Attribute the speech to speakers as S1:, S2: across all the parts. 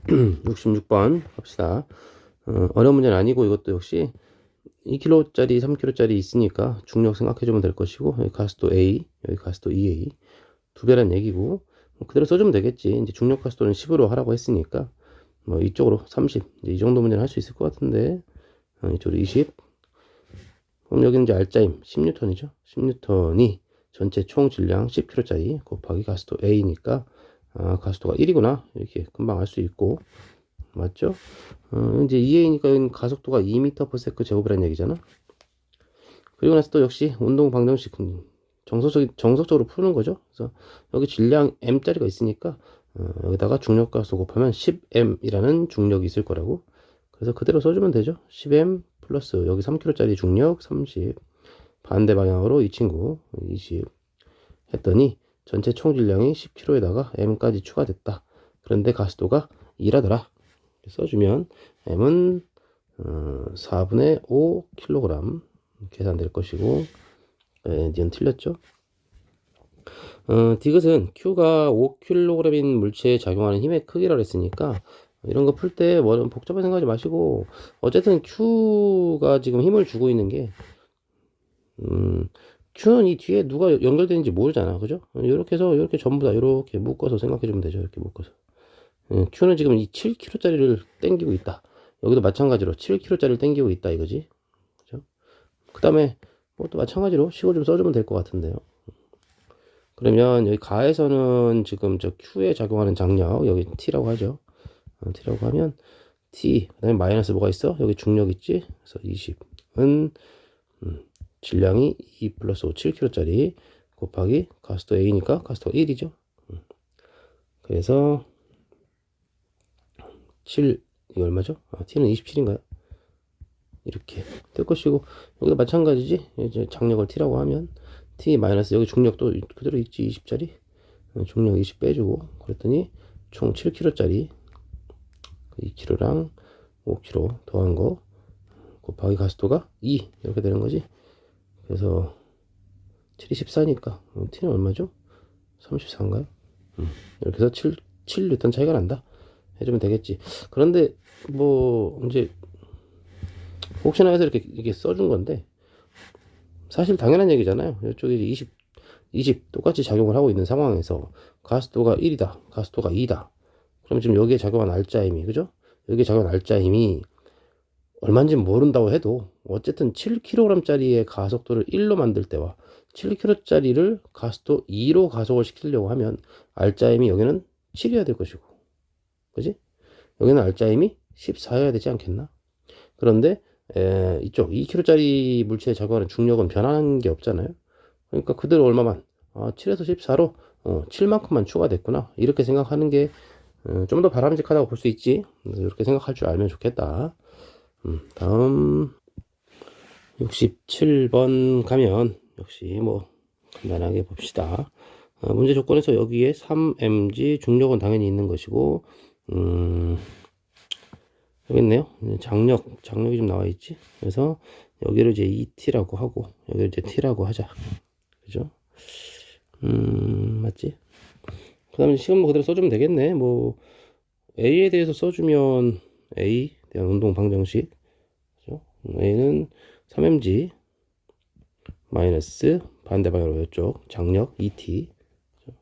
S1: 66번 갑시다. 어려운 문제는 아니고 이것도 역시 2kg짜리 3kg짜리 있으니까 중력 생각해주면 될 것이고, 여기 가스도 A, 여기 가스도 EA 두 배란 얘기고, 뭐 그대로 써주면 되겠지. 이제 중력 가스도는 10으로 하라고 했으니까 뭐 이쪽으로 30, 이제 이 정도 문제는 할 수 있을 것 같은데, 이쪽으로 20. 그럼 여기는 이제 알짜임 10N이죠. 10N이 전체 총 질량 10kg짜리 곱하기 가스도 A니까 가스도가 1이구나 이렇게 금방 알 수 있고, 맞죠? 이제 2A니까 가속도가 2m/s 제곱이라는 얘기잖아. 그리고 나서 또 역시 운동 방정식 정석적으로 푸는 거죠. 그래서 여기 질량 m짜리가 있으니까 여기다가 중력 가속 곱하면 10m이라는 중력이 있을 거라고. 그래서 그대로 써주면 되죠. 10m 플러스 여기 3kg짜리 중력 30, 반대 방향으로 이 친구 20 했더니 전체 총 질량이 10kg에다가 m까지 추가됐다. 그런데 가속도가 2라더라. 써주면 m은 4분의 5kg 계산될 것이고, 니은 틀렸죠. 디귿은 Q가 5kg인 물체에 작용하는 힘의 크기라고 했으니까 이런 거 풀 때 뭐 복잡하게 생각하지 마시고, 어쨌든 Q가 지금 힘을 주고 있는 게 Q는 이 뒤에 누가 연결되는지 모르잖아, 그죠? 이렇게 해서 이렇게 전부 다 이렇게 묶어서 생각해 주면 되죠. 이렇게 묶어서 Q는 지금 이 7kg짜리를 땡기고 있다. 여기도 마찬가지로 7kg짜리를 땡기고 있다 이거지. 그죠? 그 다음에 뭐 또 마찬가지로 식을 좀 써주면 될 것 같은데요. 그러면 여기 가에서는 지금 저 Q에 작용하는 장력, 여기 T라고 하죠. T라고 하면 T, 그 다음에 마이너스 뭐가 있어? 여기 중력 있지? 그래서 20은 질량이 2 플러스 5, 7kg짜리 곱하기 가스도 A니까 가스도가 1이죠. 그래서 7, 이게 얼마죠? T는 27인가요? 이렇게 될 것이고, 여기도 마찬가지지. 이제 장력을 T라고 하면 T 마이너스 여기 중력도 그대로 있지. 20짜리 중력 20 빼주고, 그랬더니 총 7kg짜리 2kg랑 5kg 더한 거 곱하기 가스도가 2 이렇게 되는 거지. 그래서 7이 14니까 T는 얼마죠? 34인가요? 이렇게 해서 7N 차이가 난다 해주면 되겠지. 그런데 뭐 이제 혹시나 해서 이렇게 써준 건데, 사실 당연한 얘기잖아요. 이쪽에 20 똑같이 작용을 하고 있는 상황에서 가스도가 1이다, 가스도가 2다. 그럼 지금 여기에 작용한 알짜 힘이, 그죠? 여기에 작용한 알짜 힘이 얼마인지 모른다고 해도 어쨌든 7kg짜리의 가속도를 1로 만들 때와 7kg짜리를 가속도 2로 가속을 시키려고 하면 알짜 힘이 여기는 7이어야 될 것이고, 그지? 여기는 알짜 힘이 14여야 되지 않겠나? 그런데 이쪽 2kg짜리 물체에 작용하는 중력은 변하는 게 없잖아요. 그러니까 그대로 얼마만 7에서 14로 7만큼만 추가됐구나 이렇게 생각하는 게 좀 더 바람직하다고 볼 수 있지. 그래서 이렇게 생각할 줄 알면 좋겠다. 다음 67번 가면 역시 뭐 간단하게 봅시다. 문제 조건에서 여기에 3mg 중력은 당연히 있는 것이고, 여기 있네요. 장력이 좀 나와 있지. 그래서 여기를 이제 2t라고 하고 여기를 이제 t라고 하자. 그죠? 맞지? 그 다음에 시간 뭐 그대로 써주면 되겠네. 뭐 A에 대해서 써주면 A 대한 운동 방정식, 그죠? A는 3mg 마이너스 반대 방향으로 이쪽 장력 2t. 그죠?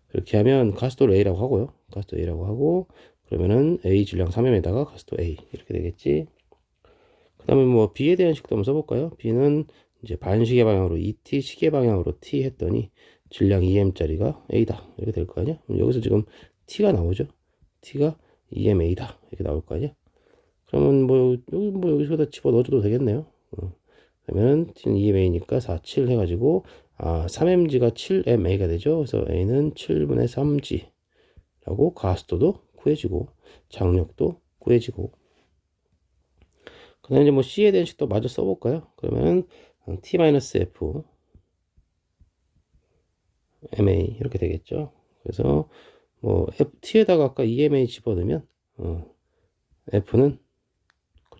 S1: 그렇게 하면 가스도 A라고 하고요. 가스도 A라고 하고, 그러면은 A 질량 3m에다가 가스도 A 이렇게 되겠지. 그 다음에 뭐 B에 대한 식도 한번 써볼까요? B는 이제 반시계 방향으로 2t, 시계 방향으로 t 했더니 질량 2m짜리가 A다 이렇게 될 거 아니야? 여기서 지금 T가 나오죠. T가 2mA다 이렇게 나올 거 아니야? 그러면 뭐 여기 뭐 여기서다 집어 넣어줘도 되겠네요. 그러면 T는 2ma니까 4, 7 해가지고 3mg가 7ma가 되죠. 그래서 A는 7분의 3g라고 가스도도 구해지고 장력도 구해지고. 그 다음에 이제 뭐 C에 대한 식도 마저 써볼까요? 그러면 T-F MA 이렇게 되겠죠. 그래서 뭐 T에다가 아까 EMA 집어넣으면 F는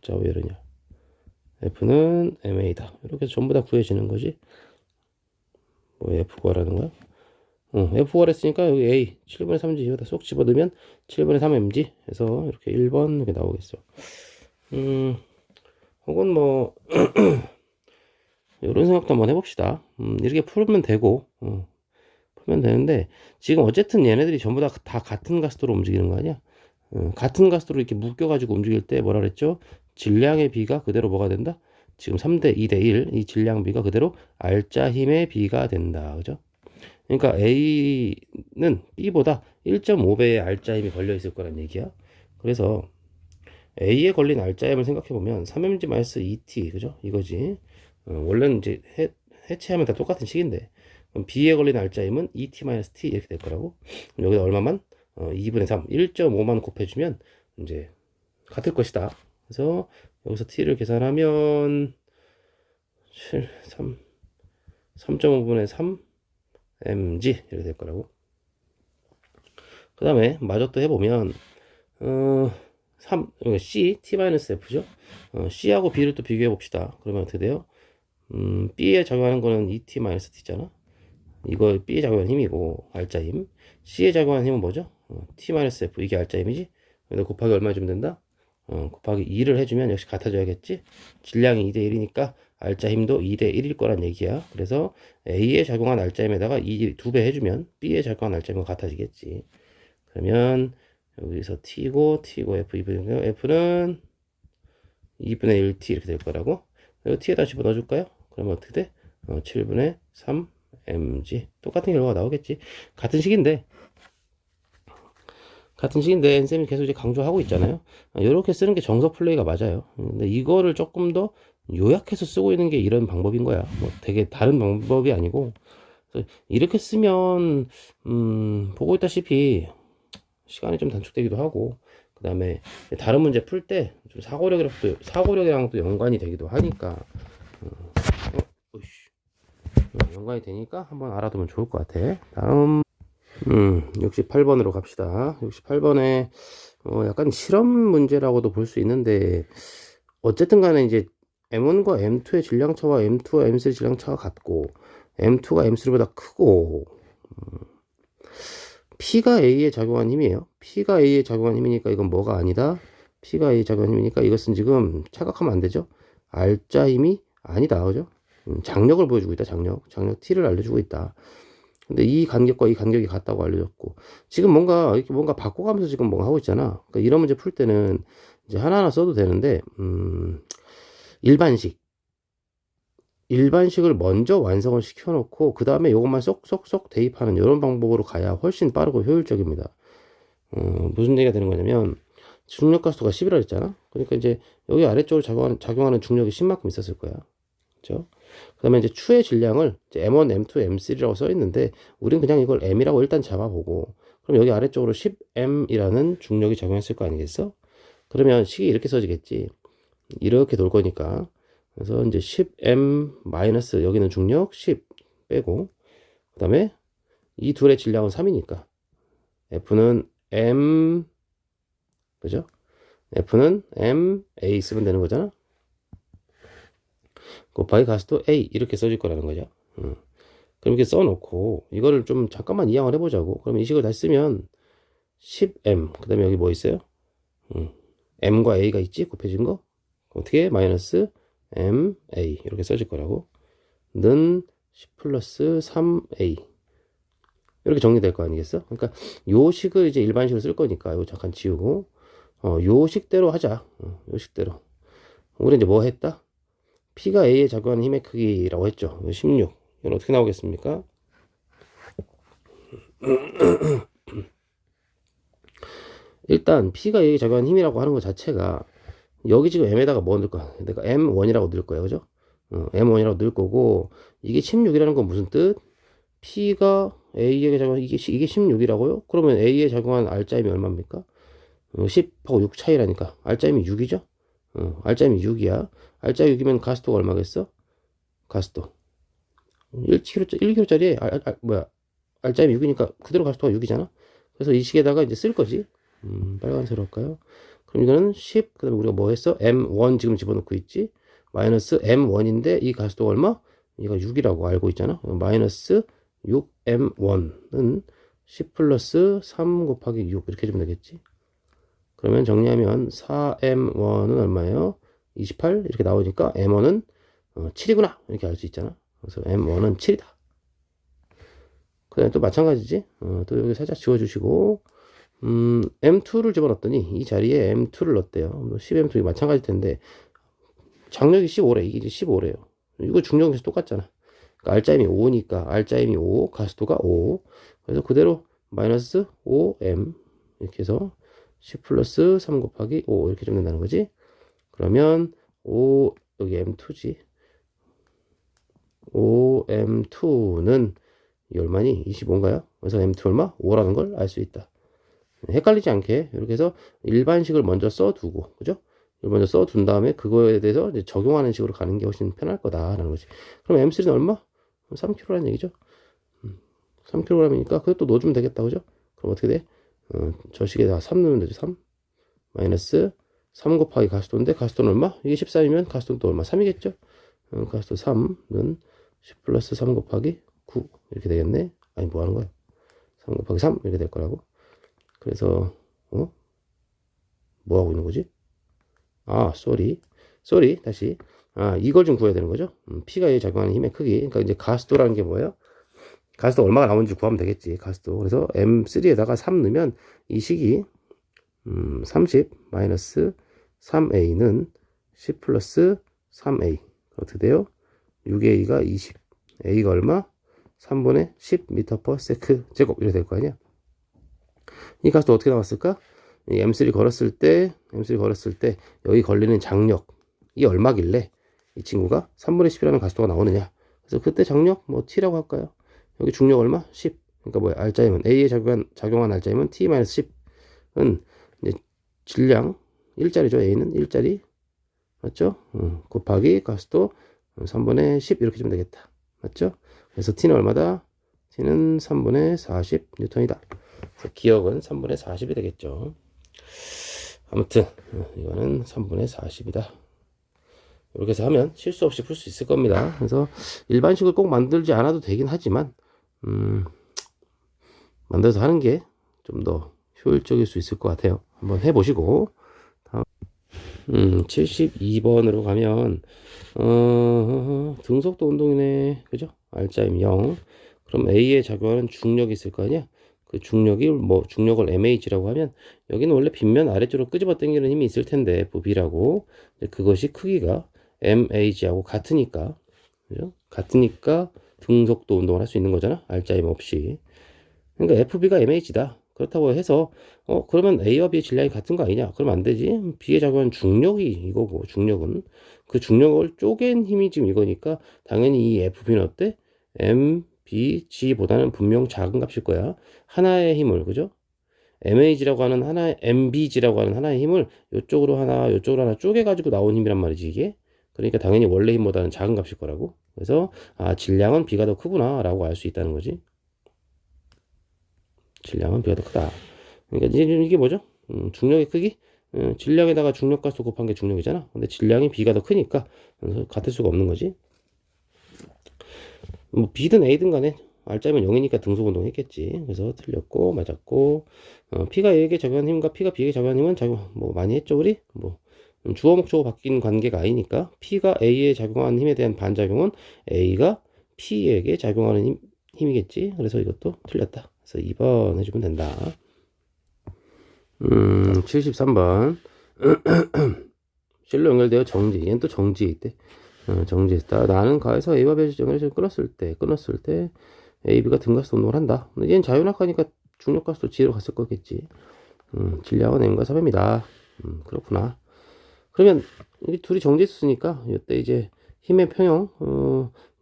S1: 자, 왜 이러냐, F는 MA다 이렇게 전부 다 구해지는 거지. 뭐 F 구하라는 거야? F5가 했으니까 여기 A 7분의 3지 여기다 쏙 집어넣으면 7분의 3mg 해서 이렇게 1번 이렇게 나오겠어. 혹은 뭐 이런 생각도 한번 해봅시다. 이렇게 풀면 되고 풀면 되는데 지금 어쨌든 얘네들이 전부 다 같은 가스도로 움직이는 거 아니야? 같은 가스도로 이렇게 묶여가지고 움직일 때 뭐라 그랬죠? 질량의 비가 그대로 뭐가 된다? 지금 3대 2대 1 이 질량 비가 그대로 알짜 힘의 비가 된다. 그죠? 그러니까 A는 B보다 1.5배의 알짜 힘이 걸려 있을 거란 얘기야. 그래서 A에 걸린 알짜 힘을 생각해 보면 3mg-2t 그죠? 이거지. 원래는 이제 해체하면 다 똑같은 식인데 그럼 B에 걸린 알짜 힘은 2t-t 이렇게 될 거라고. 그럼 여기다 얼마만? 2분의 3, 1.5만 곱해주면 이제 같을 것이다. 그래서 여기서 t를 계산하면 7, 3, 3.5분의 3 mg 이렇게 될 거라고. 그 다음에 마저 또 해보면 3 c t-f죠. c하고 b를 또 비교해 봅시다. 그러면 어떻게 돼요? b에 작용하는 거는 2t-t잖아. 이거 b에 작용하는 힘이고 알짜 힘. c에 작용하는 힘은 뭐죠? t-f 이게 알짜 힘이지. 근데 곱하기 얼마 주면 된다? 곱하기 2를 해주면 역시 같아져야겠지. 질량이 2대 1이니까 알짜 힘도 2대 1일 거란 얘기야. 그래서 A에 작용한 알짜 힘에다가 2배 해주면 B에 작용한 알짜 힘과 같아지겠지. 그러면 여기서 T고 F 2분의 F는 2분의 1T 이렇게 될 거라고. 그리고 T에다 집어넣어줄까요? 그러면 어떻게 돼? 7분의 3 mg 똑같은 결과가 나오겠지. 같은 식인데 엔쌤이 계속 이제 강조하고 있잖아요. 이렇게 쓰는 게 정석 플레이가 맞아요. 근데 이거를 조금 더 요약해서 쓰고 있는 게 이런 방법인 거야. 뭐 되게 다른 방법이 아니고 이렇게 쓰면 보고 있다시피 시간이 좀 단축되기도 하고 그 다음에 다른 문제 풀 때 좀 사고력이랑 또 연관이 되기도 하니까 연관이 되니까 한번 알아두면 좋을 것 같아. 다음 68번으로 갑시다. 68번에 약간 실험 문제라고도 볼 수 있는데 어쨌든 간에 이제 M1과 M2의 질량차와 M2와 M3의 질량차가 같고 M2가 M3보다 크고 P가 A에 작용한 힘이에요. P가 A에 작용한 힘이니까 이건 뭐가 아니다. P가 A에 작용한 힘이니까 이것은 지금 착각하면 안 되죠. 알짜 힘이 아니다. 그죠? 장력을 보여주고 있다. 장력 T를 알려주고 있다. 근데 이 간격과 이 간격이 같다고 알려줬고 지금 뭔가 이렇게 뭔가 바꿔가면서 지금 뭔가 하고 있잖아. 그러니까 이런 문제 풀 때는 이제 하나하나 써도 되는데 일반식을 먼저 완성을 시켜놓고 그 다음에 이것만 쏙쏙쏙 대입하는 이런 방법으로 가야 훨씬 빠르고 효율적입니다. 무슨 얘기가 되는 거냐면 중력 가스도가 10이라 했잖아. 그러니까 이제 여기 아래쪽으로 작용하는 중력이 10만큼 있었을 거야. 그렇죠? 그 다음에 이제 추의 질량을 이제 M1, M2, M3라고 써 있는데 우린 그냥 이걸 M이라고 일단 잡아보고 그럼 여기 아래쪽으로 10M이라는 중력이 작용했을 거 아니겠어? 그러면 식이 이렇게 써지겠지. 이렇게 돌 거니까. 그래서 이제 10M 마이너스 여기는 중력 10 빼고 그 다음에 이 둘의 질량은 3이니까 F는 M 그죠? F는 M A 쓰면 되는 거잖아. 곱하기 가스도 A 이렇게 써질 거라는 거죠. 그럼 이렇게 써놓고 이거를 좀 잠깐만 이항을 해보자고. 그럼 이 식을 다시 쓰면 10M 그 다음에 여기 뭐 있어요? M과 A가 있지? 곱해진 거 어떻게? 마이너스 MA 이렇게 써질 거라고. 는 10 플러스 3A 이렇게 정리될 거 아니겠어? 그러니까 요 식을 이제 일반식으로 쓸 거니까 이거 잠깐 지우고 요 식대로 하자. 요 식대로. 우리 이제 뭐 했다? P가 A에 작용하는 힘의 크기라고 했죠. 16. 이건 어떻게 나오겠습니까? 일단 P가 A에 작용하는 힘이라고 하는 것 자체가 여기 지금 M에다가 뭐 넣을 거야? 내가 M1이라고 넣을 거야. 그죠? M1이라고 넣을 거고 이게 16이라는 건 무슨 뜻? P가 A에 작용하는 이게 16이라고요? 그러면 A에 작용하는 알짜임이 얼마입니까? 10하고 6 차이라니까 알짜임이 6이죠? 알짜임이 6이야. 알짜 6이면 가스도가 얼마겠어? 가스도 1kg짜리에 알짜임이 6이니까 그대로 가스도가 6이잖아. 그래서 이 식에다가 이제 쓸 거지. 빨간색으로 할까요? 그럼 이거는 10, 그 다음에 우리가 뭐 했어? M1 지금 집어넣고 있지? 마이너스 M1인데 이 가스도가 얼마? 이거 6이라고 알고 있잖아. 마이너스 6m1은 10 플러스 3 곱하기 6 이렇게 주면 되겠지. 그러면 정리하면 4m1은 얼마예요? 28 이렇게 나오니까 m1은 7이구나 이렇게 알 수 있잖아. 그래서 m1은 7이다. 그다음에 또 마찬가지지. 또 여기 살짝 지워주시고 m2를 집어넣었더니 이 자리에 m2를 넣었대요. 10m2 마찬가지일 텐데 장력이 15래. 이게 이제 15래요. 이거 중력에서 똑같잖아. 그러니까 R자임이 5니까 R자임이 5, 가스도가 5. 그래서 그대로 마이너스 5m 이렇게 해서 10 플러스 3 곱하기 5 이렇게 좀 된다는 거지. 그러면 5 여기 m2지. 5m2는 이 얼마니? 25인가요? 그래서 m2 얼마? 5라는 걸 알 수 있다. 헷갈리지 않게 이렇게 해서 일반식을 먼저 써두고, 그죠? 이걸 먼저 써둔 다음에 그거에 대해서 이제 적용하는 식으로 가는 게 훨씬 편할 거다라는 거지. 그럼 M3는 얼마? 3kg라는 얘기죠. 3kg이니까 그것도 넣어주면 되겠다, 그죠? 그럼 어떻게 돼? 저 식에다가 3 넣으면 되죠. 3 마이너스 3 곱하기 가스도인데 가스도는 얼마? 이게 13이면 가스도는 또 얼마? 3이겠죠? 가스도 3는 10 플러스 3 곱하기 9 이렇게 되겠네. 아니 뭐 하는 거야? 3 곱하기 3 이렇게 될 거라고. 그래서 뭐 하고 있는 거지? 쏘리 다시 이걸 좀 구해야 되는 거죠. P가 에 작용하는 힘의 크기. 그러니까 이제 가스도라는 게 뭐예요? 가스도 얼마가 나오는지 구하면 되겠지. 가스도. 그래서 M3에다가 3 넣으면 이 식이 30 마이너스 3A는 10 플러스 3A 어떻게 돼요? 6A가 20 A가 얼마? 3분의 10 m/s 제곱 이렇게 될 거 아니야. 이 가스도 어떻게 나왔을까? 이 M3 걸었을 때 여기 걸리는 장력이 얼마길래 이 친구가 3분의 10이라는 가스도가 나오느냐. 그래서 그때 장력 뭐 T라고 할까요? 여기 중력 얼마? 10. 그러니까 뭐야? R자임은 A에 작용한 R자임은 T-10은 이제 질량 1짜리죠. A는 1짜리 맞죠? 곱하기 가스도 3분의 10 이렇게 주면 되겠다. 맞죠? 그래서 T는 얼마다? T는 3분의 40 뉴턴이다. 그래서 기억은 3분의 40이 되겠죠. 아무튼 이거는 3분의 40이다. 이렇게 해서 하면 실수 없이 풀 수 있을 겁니다. 그래서 일반식을 꼭 만들지 않아도 되긴 하지만 만들어서 하는 게 좀 더 효율적일 수 있을 것 같아요. 한번 해보시고 72번으로 가면 등속도 운동이네. 그죠? R자임 0. 그럼 A에 작용하는 중력이 있을 거 아니야? 그 중력이 뭐 중력을 MH라고 하면 여기는 원래 빗면 아래쪽으로 끄집어 당기는 힘이 있을 텐데 FB라고. 그것이 크기가 MH하고 같으니까. 그죠? 같으니까 등속도 운동을 할 수 있는 거잖아. R자임 없이. 그러니까 FB가 MH다. 그렇다고 해서 그러면 A와 B의 질량이 같은 거 아니냐? 그러면 안 되지. B에 작용하는 중력이 이거고 중력은 그 중력을 쪼갠 힘이 지금 이거니까 당연히 이 FB는 어때? MBG보다는 분명 작은 값일 거야. 하나의 힘을 그죠? MAG라고 하는 하나의 MBG라고 하는 하나의 힘을 이쪽으로 하나 쪼개 가지고 나온 힘이란 말이지 이게. 그러니까 당연히 원래 힘보다는 작은 값일 거라고. 그래서 질량은 B가 더 크구나라고 알 수 있다는 거지. 질량은 B가 더 크다. 그러니까 이게 뭐죠? 중력의 크기? 질량에다가 중력가스 곱한 게 중력이잖아. 근데 질량이 B가 더 크니까 같을 수가 없는 거지. 뭐 B든 A든 간에 R자면 0이니까 등속운동 했겠지. 그래서 틀렸고 맞았고 P가 A에게 작용한 힘과 P가 B에게 작용한 힘은 뭐 많이 했죠 우리? 뭐 주어 목적어 바뀐 관계가 아니니까 P가 A에 작용하는 힘에 대한 반작용은 A가 P에게 작용하는 힘이겠지. 그래서 이것도 틀렸다. 그래서 2번 해주면 된다. 73번 실로 연결되어 정지. 얘는 또 정지에 있대. 정지했다. 나는 가에서 A와 B의 연결을 끊었을 때 A, B가 등가스 운동을 한다. 근데 얘는 자유낙하니까 중력가스도 G로 갔을 거겠지. 질량은 M과 3입니다. 그렇구나. 그러면 이 둘이 정지했으니까 이때 이제 힘의 평형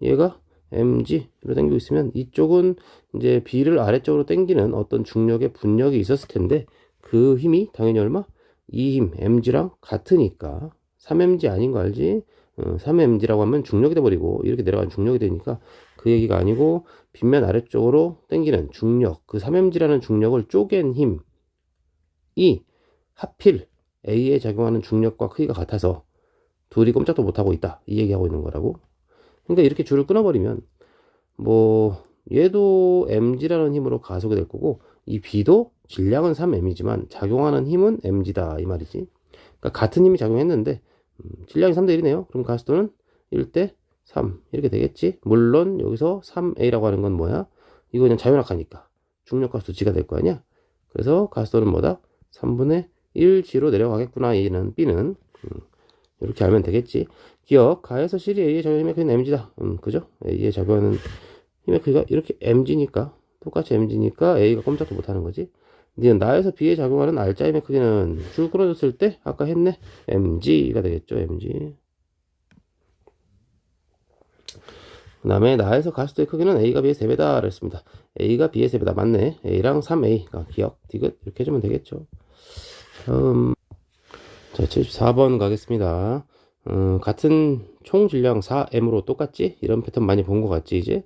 S1: 얘가 mg로 당기고 있으면 이쪽은 이제 B를 아래쪽으로 당기는 어떤 중력의 분력이 있었을 텐데 그 힘이 당연히 얼마? 이 힘 mg랑 같으니까 3mg 아닌 거 알지? 3mg라고 하면 중력이 돼버리고 이렇게 내려가는 중력이 되니까 그 얘기가 아니고 빗면 아래쪽으로 당기는 중력 그 3mg라는 중력을 쪼갠 힘이 하필 A에 작용하는 중력과 크기가 같아서 둘이 꼼짝도 못하고 있다 이 얘기하고 있는 거라고. 그러니까 이렇게 줄을 끊어버리면 뭐 얘도 mg라는 힘으로 가속이 될 거고, 이 b도 질량은 3m이지만 작용하는 힘은 mg다 이 말이지. 그러니까 같은 힘이 작용했는데 질량이 3대 1이네요. 그럼 가속도는 1대 3 이렇게 되겠지. 물론 여기서 3a라고 하는 건 뭐야? 이거 그냥 자연학하니까 중력 가속도 g가 될 거 아니야. 그래서 가속도는 뭐다? 3분의 1g로 내려가겠구나. A는 B는 이렇게 알면 되겠지. 기억 가에서 실이 A에 작용하는 힘의 크기는 mg다. 그죠? A에 작용하는 힘의 크기가 이렇게 mg니까 똑같이 mg니까 A가 꼼짝도 못하는 거지. 니은 나에서 B에 작용하는 R자 힘의 크기는 줄 끌어줬을 때 아까 했네 mg가 되겠죠. mg. 그 다음에 나에서 가속도의 크기는 A가 B의 3배다 그랬습니다. A가 B의 3배다 맞네. A랑 3A가 기억 디귿 이렇게 해주면 되겠죠. 자 74번 가겠습니다. 같은 총 질량 4m으로 똑같지? 이런 패턴 많이 본 것 같지 이제?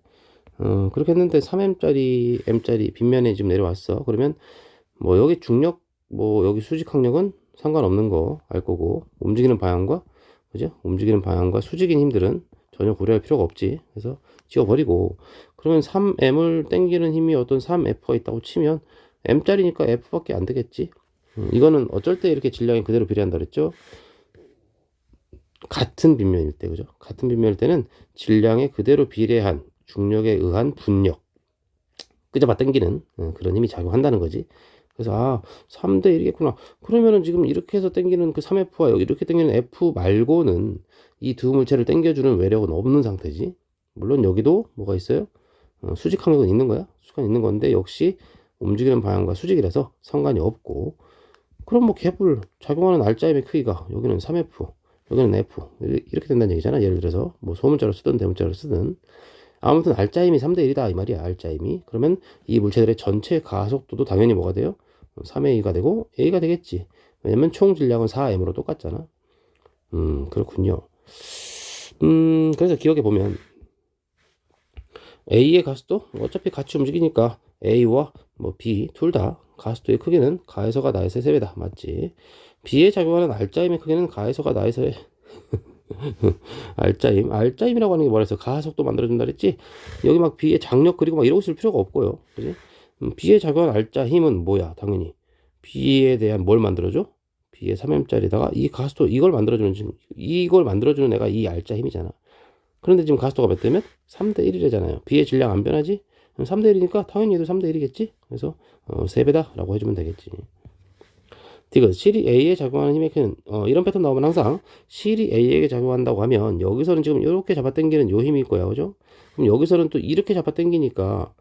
S1: 그렇게 했는데 3m짜리 m짜리 빗면에 지금 내려왔어. 그러면 뭐 여기 중력 뭐 여기 수직 항력은 상관없는 거 알 거고, 움직이는 방향과 그죠? 움직이는 방향과 수직인 힘들은 전혀 고려할 필요가 없지. 그래서 지워버리고, 그러면 3m을 당기는 힘이 어떤 3f가 있다고 치면 m짜리니까 f밖에 안 되겠지. 이거는 어쩔 때 이렇게 질량이 그대로 비례한다 그랬죠? 같은 빗면일 때, 그죠? 같은 빗면일 때는 질량에 그대로 비례한 중력에 의한 분력, 끄잡아 당기는 그런 힘이 작용한다는 거지. 그래서 3대 1이겠구나. 그러면은 지금 이렇게 해서 당기는 그 3F와 여기 이렇게 당기는 F 말고는 이 두 물체를 당겨주는 외력은 없는 상태지. 물론 여기도 뭐가 있어요? 수직 항력은 있는 거야. 수직은 있는 건데 역시 움직이는 방향과 수직이라서 상관이 없고, 그럼 뭐 개불 작용하는 R자임의 크기가 여기는 3F 여기는 F 이렇게 된다는 얘기잖아. 예를 들어서 뭐 소문자로 쓰든 대문자로 쓰든 아무튼 R자임이 3대 1이다 이 말이야. R자임이. 그러면 이 물체들의 전체 가속도도 당연히 뭐가 돼요? 3A가 되고 A가 되겠지. 왜냐면 총 질량은 4M으로 똑같잖아. 그렇군요. 그래서 기억해 보면 A의 가속도 어차피 같이 움직이니까 A와 뭐 B 둘 다 가속도의 크기는 가에서가 나에서의 3배다. 맞지? B에 작용하는 R자임의 크기는 가에서가 나에서의 R자임이라고 하는 게 뭐라서 가속도 만들어준다 그랬지? 여기 막 B의 장력 그리고 막 이러고 있을 필요가 없고요. 그지? B에 작용하는 R자 힘은 뭐야? 당연히 B에 대한 뭘 만들어줘? B의 3M짜리다가 이 가속도 이걸 만들어주는 애가 이 R자 힘이잖아. 그런데 지금 가속도가 몇 대면? 3대 1이래잖아요. B의 질량 안 변하지? 3대 1이니까 당연히 얘도 3대 1이겠지? 그래서 3배다 라고 해주면 되겠지. 디귿 실이 A에 작용하는 힘의 크기는 이런 패턴 나오면 항상 실이 A에게 작용한다고 하면 여기서는 지금 이렇게 잡아당기는 요 힘이 있고요. 그죠? 그럼 여기서는 또 이렇게 잡아당기니까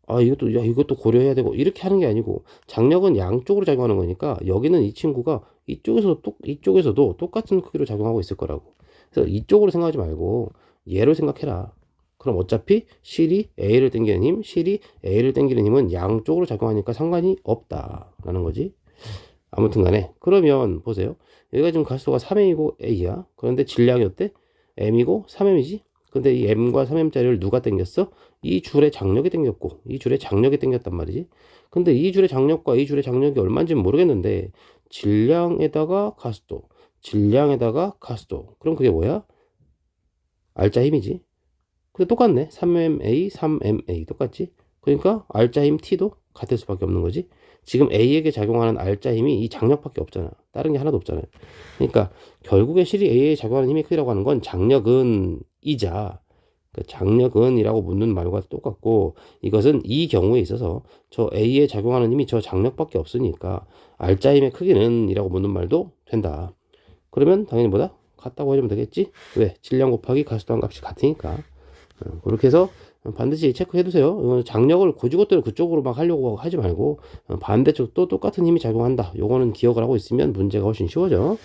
S1: 이것도 고려해야 되고 이렇게 하는 게 아니고 장력은 양쪽으로 작용하는 거니까 여기는 이 친구가 이쪽에서도 똑같은 크기로 작용하고 있을 거라고. 그래서 이쪽으로 생각하지 말고 얘로 생각해라. 그럼 어차피 실이 A를 당기는 힘, 실이 A를 당기는 힘은 양쪽으로 작용하니까 상관이 없다라는 거지. 아무튼 간에 그러면 보세요. 여기가 지금 가속도가 3m이고 A야. 그런데 질량이 어때? M이고 3m이지. 근데 이 M과 3M짜리를 누가 당겼어? 이 줄의 장력이 당겼고 이 줄의 장력이 당겼단 말이지. 근데 이 줄의 장력과 이 줄의 장력이 얼마인지는 모르겠는데 질량에다가 가속도, 질량에다가 가속도. 그럼 그게 뭐야? R자 힘이지. 근데 똑같네. 3ma, 3ma 똑같지? 그러니까 R자 힘 T도 같을 수밖에 없는 거지. 지금 A에게 작용하는 R자 힘이 이 장력밖에 없잖아. 다른 게 하나도 없잖아요. 그러니까 결국에 실이 A에 작용하는 힘의 크기라고 하는 건 장력은 이자, 그 장력은이라고 묻는 말과 똑같고, 이것은 이 경우에 있어서 저 A에 작용하는 힘이 저 장력밖에 없으니까 R자 힘의 크기는 이라고 묻는 말도 된다. 그러면 당연히 뭐다? 같다고 해주면 되겠지? 왜? 질량 곱하기 가속도한 값이 같으니까. 그렇게 해서 반드시 체크해 두세요. 장력을 고지고대로 그쪽으로 막 하려고 하지 말고 반대쪽도 똑같은 힘이 작용한다. 요거는 기억을 하고 있으면 문제가 훨씬 쉬워져.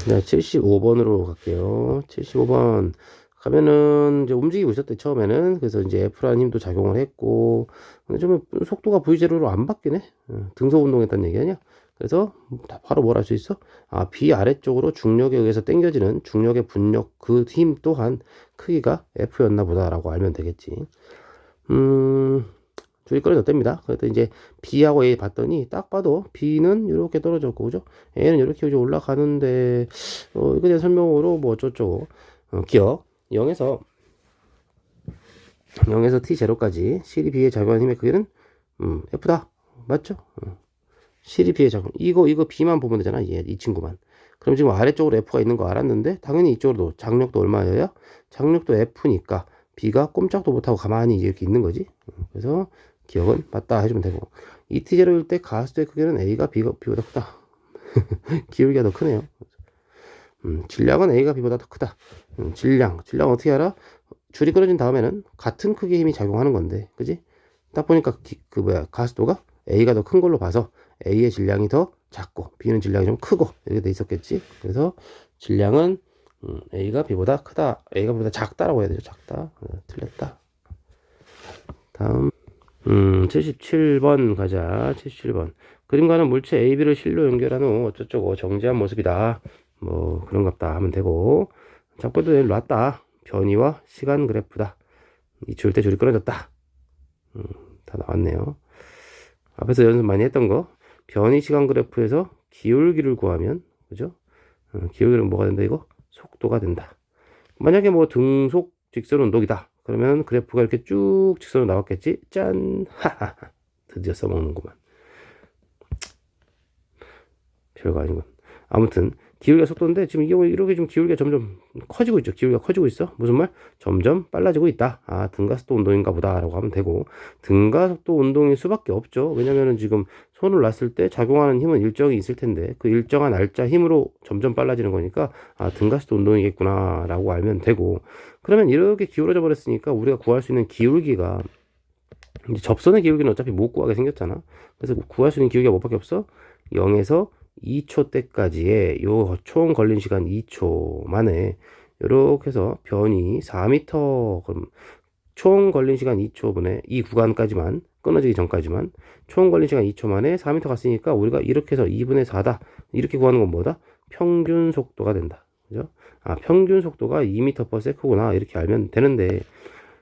S1: 네, 75번으로 갈게요. 75번 가면은 이제 움직이고 있었대 처음에는. 그래서 이제 F라는 힘도 작용을 했고, 근데 좀 속도가 V0로 안 바뀌네. 등속 운동했다는 얘기 아니야? 그래서 바로 뭘 할 수 있어? B 아래쪽으로 중력에 의해서 당겨지는 중력의 분력 그 힘 또한 크기가 F였나 보다라고 알면 되겠지. 주의거리 어땠습니다. 그래서 이제 B하고 A 봤더니 딱 봐도 B는 이렇게 떨어졌고, 그죠? A는 이렇게 이제 올라가는데, 이거에 대한 설명으로 뭐 어쩌고, 기억. 0에서 0에서 t0까지 실이 B에 작용하는 힘의 크기는 F다. 맞죠? 실이 B에 작용. 이거 B만 보면 되잖아. 이 친구만. 그럼 지금 아래쪽으로 F가 있는 거 알았는데 당연히 이쪽으로도 장력도 얼마예요? 장력도 F니까 B가 꼼짝도 못하고 가만히 이렇게 있는 거지. 그래서 기억은 맞다 해주면 되고, ET0일 때 가스도의 크기는 A가 B보다 크다. 기울기가 더 크네요. 질량은 A가 B보다 더 크다. 질량 어떻게 알아? 줄이 끊어진 다음에는 같은 크기의 힘이 작용하는 건데, 그지? 딱 보니까 가스도가 A가 더 큰 걸로 봐서 A의 질량이 더 작고 B는 질량이 좀 크고 이렇게 돼 있었겠지. 그래서 질량은 A가 B보다 크다, A가 B보다 작다라고 해야 되죠. 작다. 틀렸다. 다음 77번 가자. 77번. 그림과는 물체 A, B를 실로 연결한 후 어쩌고저쩌고 정지한 모습이다. 뭐 그런갑다 하면 되고, 작보도 놨다. 변이와 시간 그래프다. 이 줄 때 줄이 끊어졌다. 다 나왔네요. 앞에서 연습 많이 했던 거. 변이 시간 그래프에서 기울기를 구하면, 그죠? 기울기는 뭐가 된다 이거? 속도가 된다. 만약에 뭐 등속 직선 운동이다. 그러면 그래프가 이렇게 쭉 직선으로 나왔겠지? 짠! 하하하. 드디어 써먹는구만. 별거 아니군. 아무튼 기울기가 속도인데 지금 이렇게 좀 기울기가 점점 커지고 있죠. 기울기가 커지고 있어. 무슨 말? 점점 빨라지고 있다. 아, 등가속도 운동인가 보다 라고 하면 되고, 등가속도 운동일 수밖에 없죠. 왜냐면은 지금 손을 놨을 때 작용하는 힘은 일정이 있을 텐데 그 일정한 날짜 힘으로 점점 빨라지는 거니까 아, 등가속도 운동이겠구나 라고 알면 되고, 그러면 이렇게 기울어져 버렸으니까 우리가 구할 수 있는 기울기가, 이제 접선의 기울기는 어차피 못 구하게 생겼잖아. 그래서 구할 수 있는 기울기가 뭐밖에 없어? 0에서 2초 때까지의 요 총 걸린 시간 2초 만에 이렇게 해서 변이 4m, 그럼 총 걸린 시간 2초분에 이 구간까지만, 끊어지기 전까지만 총 걸린 시간 2초 만에 4m 갔으니까 우리가 이렇게 해서 2분의 4다 이렇게 구하는 건 뭐다? 평균 속도가 된다. 그죠? 아, 평균 속도가 2m/s구나 이렇게 알면 되는데,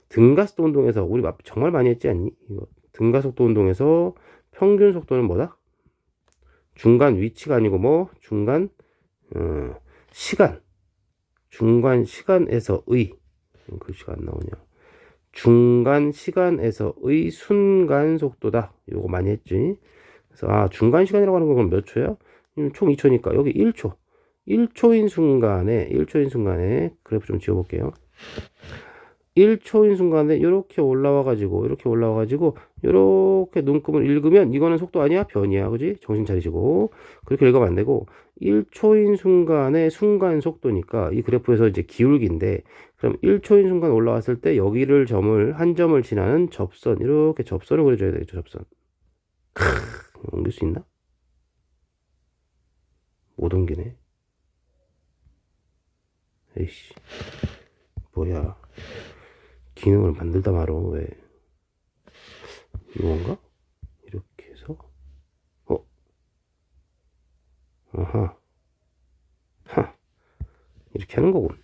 S1: 등가속도 운동에서 우리 정말 많이 했지 않니? 이거 등가속도 운동에서 평균 속도는 뭐다? 중간 위치가 아니고 뭐 중간 시간, 중간 시간에서의, 글씨가 안 나오냐, 중간 시간에서의 순간 속도다. 요거 많이 했지. 그래서 아, 중간 시간이라고 하는 건 몇 초야? 총 2초니까 여기 1초. 1초인 순간에 그래프 좀 지워볼게요. 1초인 순간에 이렇게 올라와가지고 이렇게 눈금을 읽으면 이거는 속도 아니야? 변이야. 그지? 정신 차리시고. 그렇게 읽으면 안 되고, 1초인 순간의 순간 속도니까 이 그래프에서 이제 기울기인데, 그럼 1초인 순간 올라왔을 때 여기를 한 점을 지나는 접선, 이렇게 접선을 그려줘야 되겠죠. 접선. 옮길 수 있나? 못 옮기네. 에이씨, 뭐야, 기능을 만들다 말어. 왜 이건가? 이렇게 해서 아하, 이렇게 하는 거군.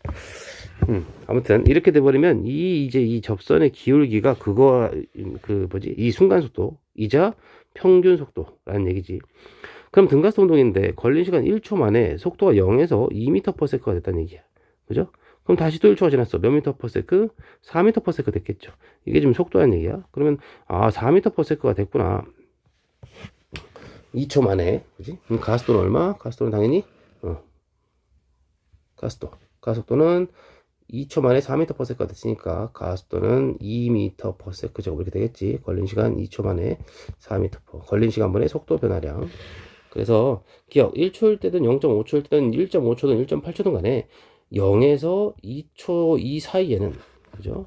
S1: 아무튼 이렇게 돼버리면 이제 이 접선의 기울기가 이 순간 속도이자 평균 속도라는 얘기지. 그럼 등가속도 운동인데 걸린 시간 1초 만에 속도가 0에서 2m/s가 됐다는 얘기야. 그죠? 그럼 다시 또 1초가 지났어. 몇 m/s? 4m/s 됐겠죠. 이게 지금 속도라는 얘기야. 그러면 아, 4m/s가 됐구나. 2초 만에. 그지? 그럼 가속도는 얼마? 가속도는 당연히 가속도는 2초 만에 4m/s가 됐으니까 가속도는 2m/s 제곱 이렇게 되겠지. 걸린 시간 2초 만에 4m/s. 걸린 시간분의 속도 변화량. 그래서 기억, 1초일 때든 0.5초일 때든 1.5초든 1.8초든 간에 0에서 2초 이 사이에는, 그죠?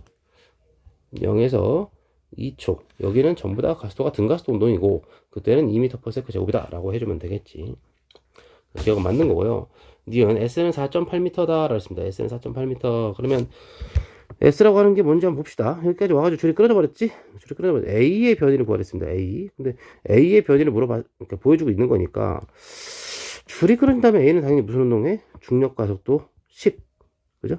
S1: 0에서 2초, 여기는 전부 다 가속도가 등가속도 운동이고 그때는 2m/s 제곱이다 라고 해주면 되겠지. 기억은 맞는 거고요. 니은 S는 4.8m다 라고 했습니다. S는 4.8m. 그러면 S라고 하는 게 뭔지 한번 봅시다. 여기까지 와가지고 줄이 끊어져 버렸지? A의 변이를 구하랬습니다. A. 근데 A의 변이를 그러니까 보여주고 있는 거니까, 줄이 끊어진 다음에 A는 당연히 무슨 운동해? 중력 가속도 10. 그죠?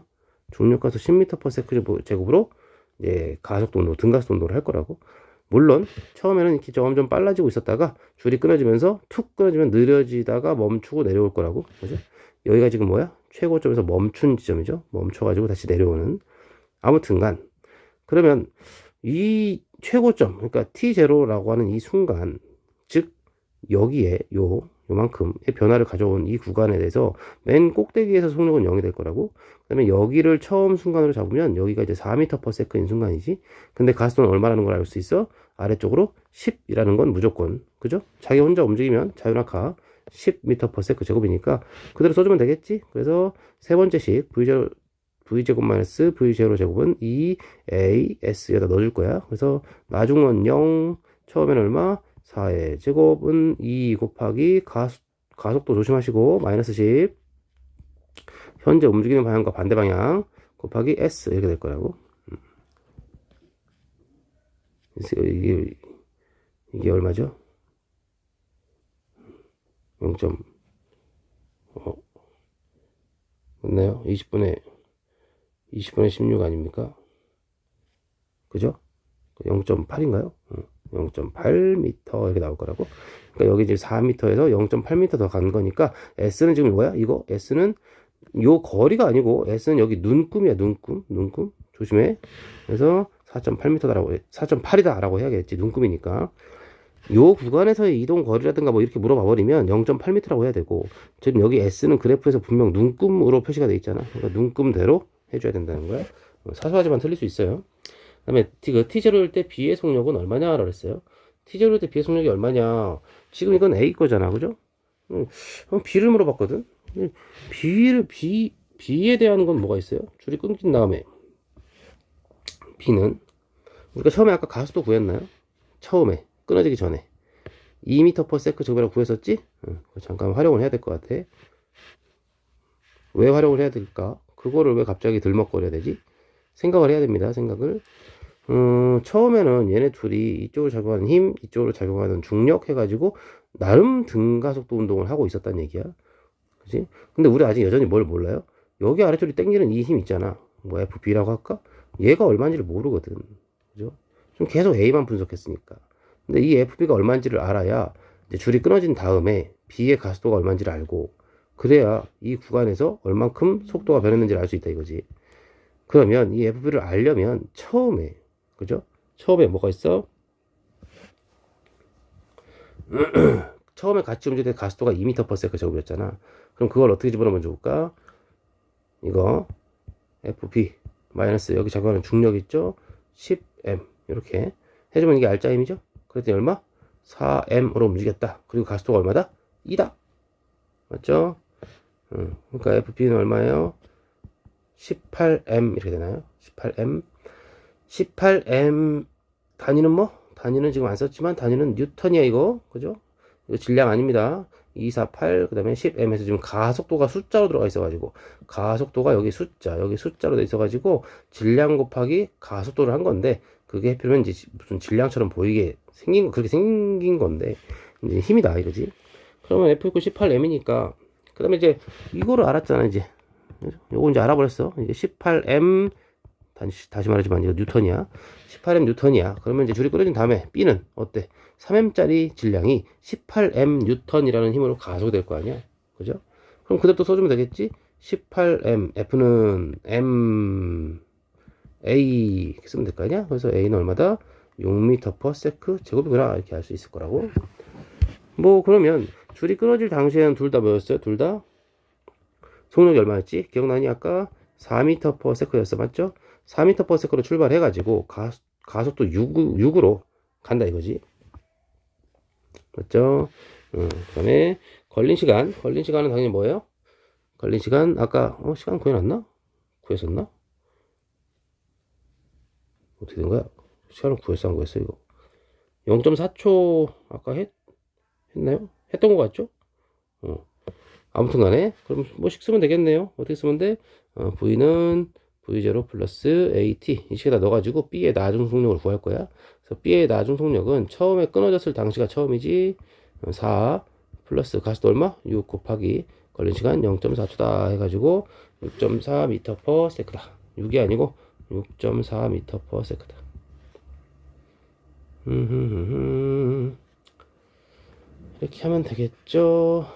S1: 중력 가속 10m/s 제곱으로 이제 가속도 운동, 등가속도 운동을 할 거라고. 물론 처음에는 이렇게 점점 빨라지고 있었다가 줄이 끊어지면서 툭 끊어지면 느려지다가 멈추고 내려올 거라고. 그죠? 여기가 지금 뭐야? 최고점에서 멈춘 지점이죠. 멈춰가지고 다시 내려오는. 아무튼간 그러면 이 최고점, 그러니까 t0라고 하는 이 순간, 즉 여기에 요만큼의 변화를 가져온 이 구간에 대해서 맨 꼭대기에서 속력은 0이 될 거라고. 그다음에 여기를 처음 순간으로 잡으면 여기가 이제 4m/s인 순간이지. 근데 가속도는 얼마라는 걸 알 수 있어? 아래쪽으로 10이라는 건 무조건, 그죠? 자기 혼자 움직이면 자유낙하 10m/s 제곱이니까 그대로 써주면 되겠지. 그래서 세 번째식 v제곱 마이너스 v0 제곱은 2as 여기다 넣어줄 거야. 그래서 나중은 0, 처음에는 얼마? 4의 제곱은 2 곱하기 가속도 조심하시고 마이너스 10, 현재 움직이는 방향과 반대 방향 곱하기 s 이렇게 될 거라고. 이게 얼마죠? 0. 맞나요? 20분의 16 아닙니까? 그죠? 0.8인가요? 0.8m 이렇게 나올 거라고. 그러니까 여기 지금 4m에서 0.8m 더 간 거니까 S는 지금 뭐야? 이거 S는 요 거리가 아니고 S는 여기 눈금이야. 눈금 조심해. 그래서 4.8m다라고 4.8이다라고 해야겠지. 눈금이니까. 요 구간에서의 이동 거리라든가 뭐 이렇게 물어봐 버리면 0.8m라고 해야 되고, 지금 여기 S는 그래프에서 분명 눈금으로 표시가 돼 있잖아. 그러니까 눈금대로 해줘야 된다는 거야. 사소하지만 틀릴 수 있어요. 그다음에 T0일 때 B의 속력은 얼마냐라고 그랬어요. T0일 때 B의 속력이 얼마냐? 지금 이건 A 거잖아, 그죠? B를 물어봤거든. B에 대한 건 뭐가 있어요? 줄이 끊긴 다음에 B는 우리가 처음에 아까 가속도 구했나요? 처음에 끊어지기 전에 2m/s 제곱이라고 구했었지? 잠깐 활용을 해야 될 것 같아. 왜 활용을 해야 될까? 그거를 왜 갑자기 들먹거려야 되지? 생각을 해야 됩니다. 생각을. 처음에는 얘네 둘이 이쪽으로 작용하는 힘, 이쪽으로 작용하는 중력 해가지고 나름 등가속도 운동을 하고 있었단 얘기야. 그지? 근데 우리 아직 여전히 뭘 몰라요? 여기 아래쪽이 당기는 이 힘 있잖아. 뭐 FB라고 할까? 얘가 얼마인지를 모르거든. 그죠? 좀 계속 A만 분석했으니까. 근데 이 FB가 얼마인지를 알아야 이제 줄이 끊어진 다음에 B의 가속도가 얼마인지를 알고, 그래야 이 구간에서 얼만큼 속도가 변했는지를 알 수 있다 이거지. 그러면 이 FB를 알려면 처음에, 그죠? 처음에 뭐가 있어? 처음에 같이 움직일 때 가속도가 2m/s 제곱이었잖아. 그럼 그걸 어떻게 집어넣으면 좋을까? 이거 FB 마이너스 여기 작용하는 중력 있죠? 10m 이렇게 해주면 이게 알짜 힘이죠? 그랬더니 얼마? 4m으로 움직였다. 그리고 가속도가 얼마다? 2다. 맞죠? 그러니까 FB는 얼마예요? 18m 이렇게 되나요? 18m 단위는 뭐? 단위는 지금 안 썼지만 단위는 뉴턴이야 이거. 그죠? 이거 질량 아닙니다. 248, 그 다음에 10m에서 지금 가속도가 숫자로 들어가 있어가지고, 가속도가 여기 숫자로 돼 있어가지고 질량 곱하기 가속도를 한 건데, 그게 해필이면 이제 무슨 질량처럼 보이게 그렇게 생긴 건데 이제 힘이다 이거지. 그러면 F = 18m이니까 그 다음에 이제 이거를 알았잖아. 이제 요거 이제 알아버렸어. 이제 18m, 다시 말하지만 이거 뉴턴이야. 18m 뉴턴이야. 그러면 이제 줄이 끊어진 다음에 B는 어때? 3m짜리 질량이 18m 뉴턴이라는 힘으로 가속될 거 아니야. 그죠? 그럼 그대로 써주면 되겠지? 18m, F는 M, A 이렇게 쓰면 될 거 아니야? 그래서 A는 얼마다? 6m/s 제곱이구나 이렇게 알 수 있을 거라고. 뭐 그러면 줄이 끊어질 당시에는 둘 다 뭐였어요? 둘 다 속력이 얼마였지? 기억나니? 아까 4m/s였어. 맞죠? 4m/s로 출발해가지고 가속도 6으로 간다 이거지. 맞죠? 그 다음에 걸린 시간은 당연히 뭐예요? 걸린 시간 아까 시간 구해놨나? 구했었나? 어떻게 된 거야? 시간을 구했어 안 구했어 이거? 0.4초 아까 했나요? 했던 것 같죠? 아무튼 간에 그럼 뭐씩 쓰면 되겠네요. 어떻게 쓰면 돼? V는 V0 플러스 AT 이 식에다 넣어가지고 B의 나중 속력을 구할 거야. 그래서 B의 나중 속력은 처음에 끊어졌을 당시가 처음이지. 4 플러스 가속도 얼마? 6 곱하기 걸린 시간 0.4초다 해가지고 6.4m/s다. 6이 아니고 6.4m/s다. 이렇게 하면 되겠죠.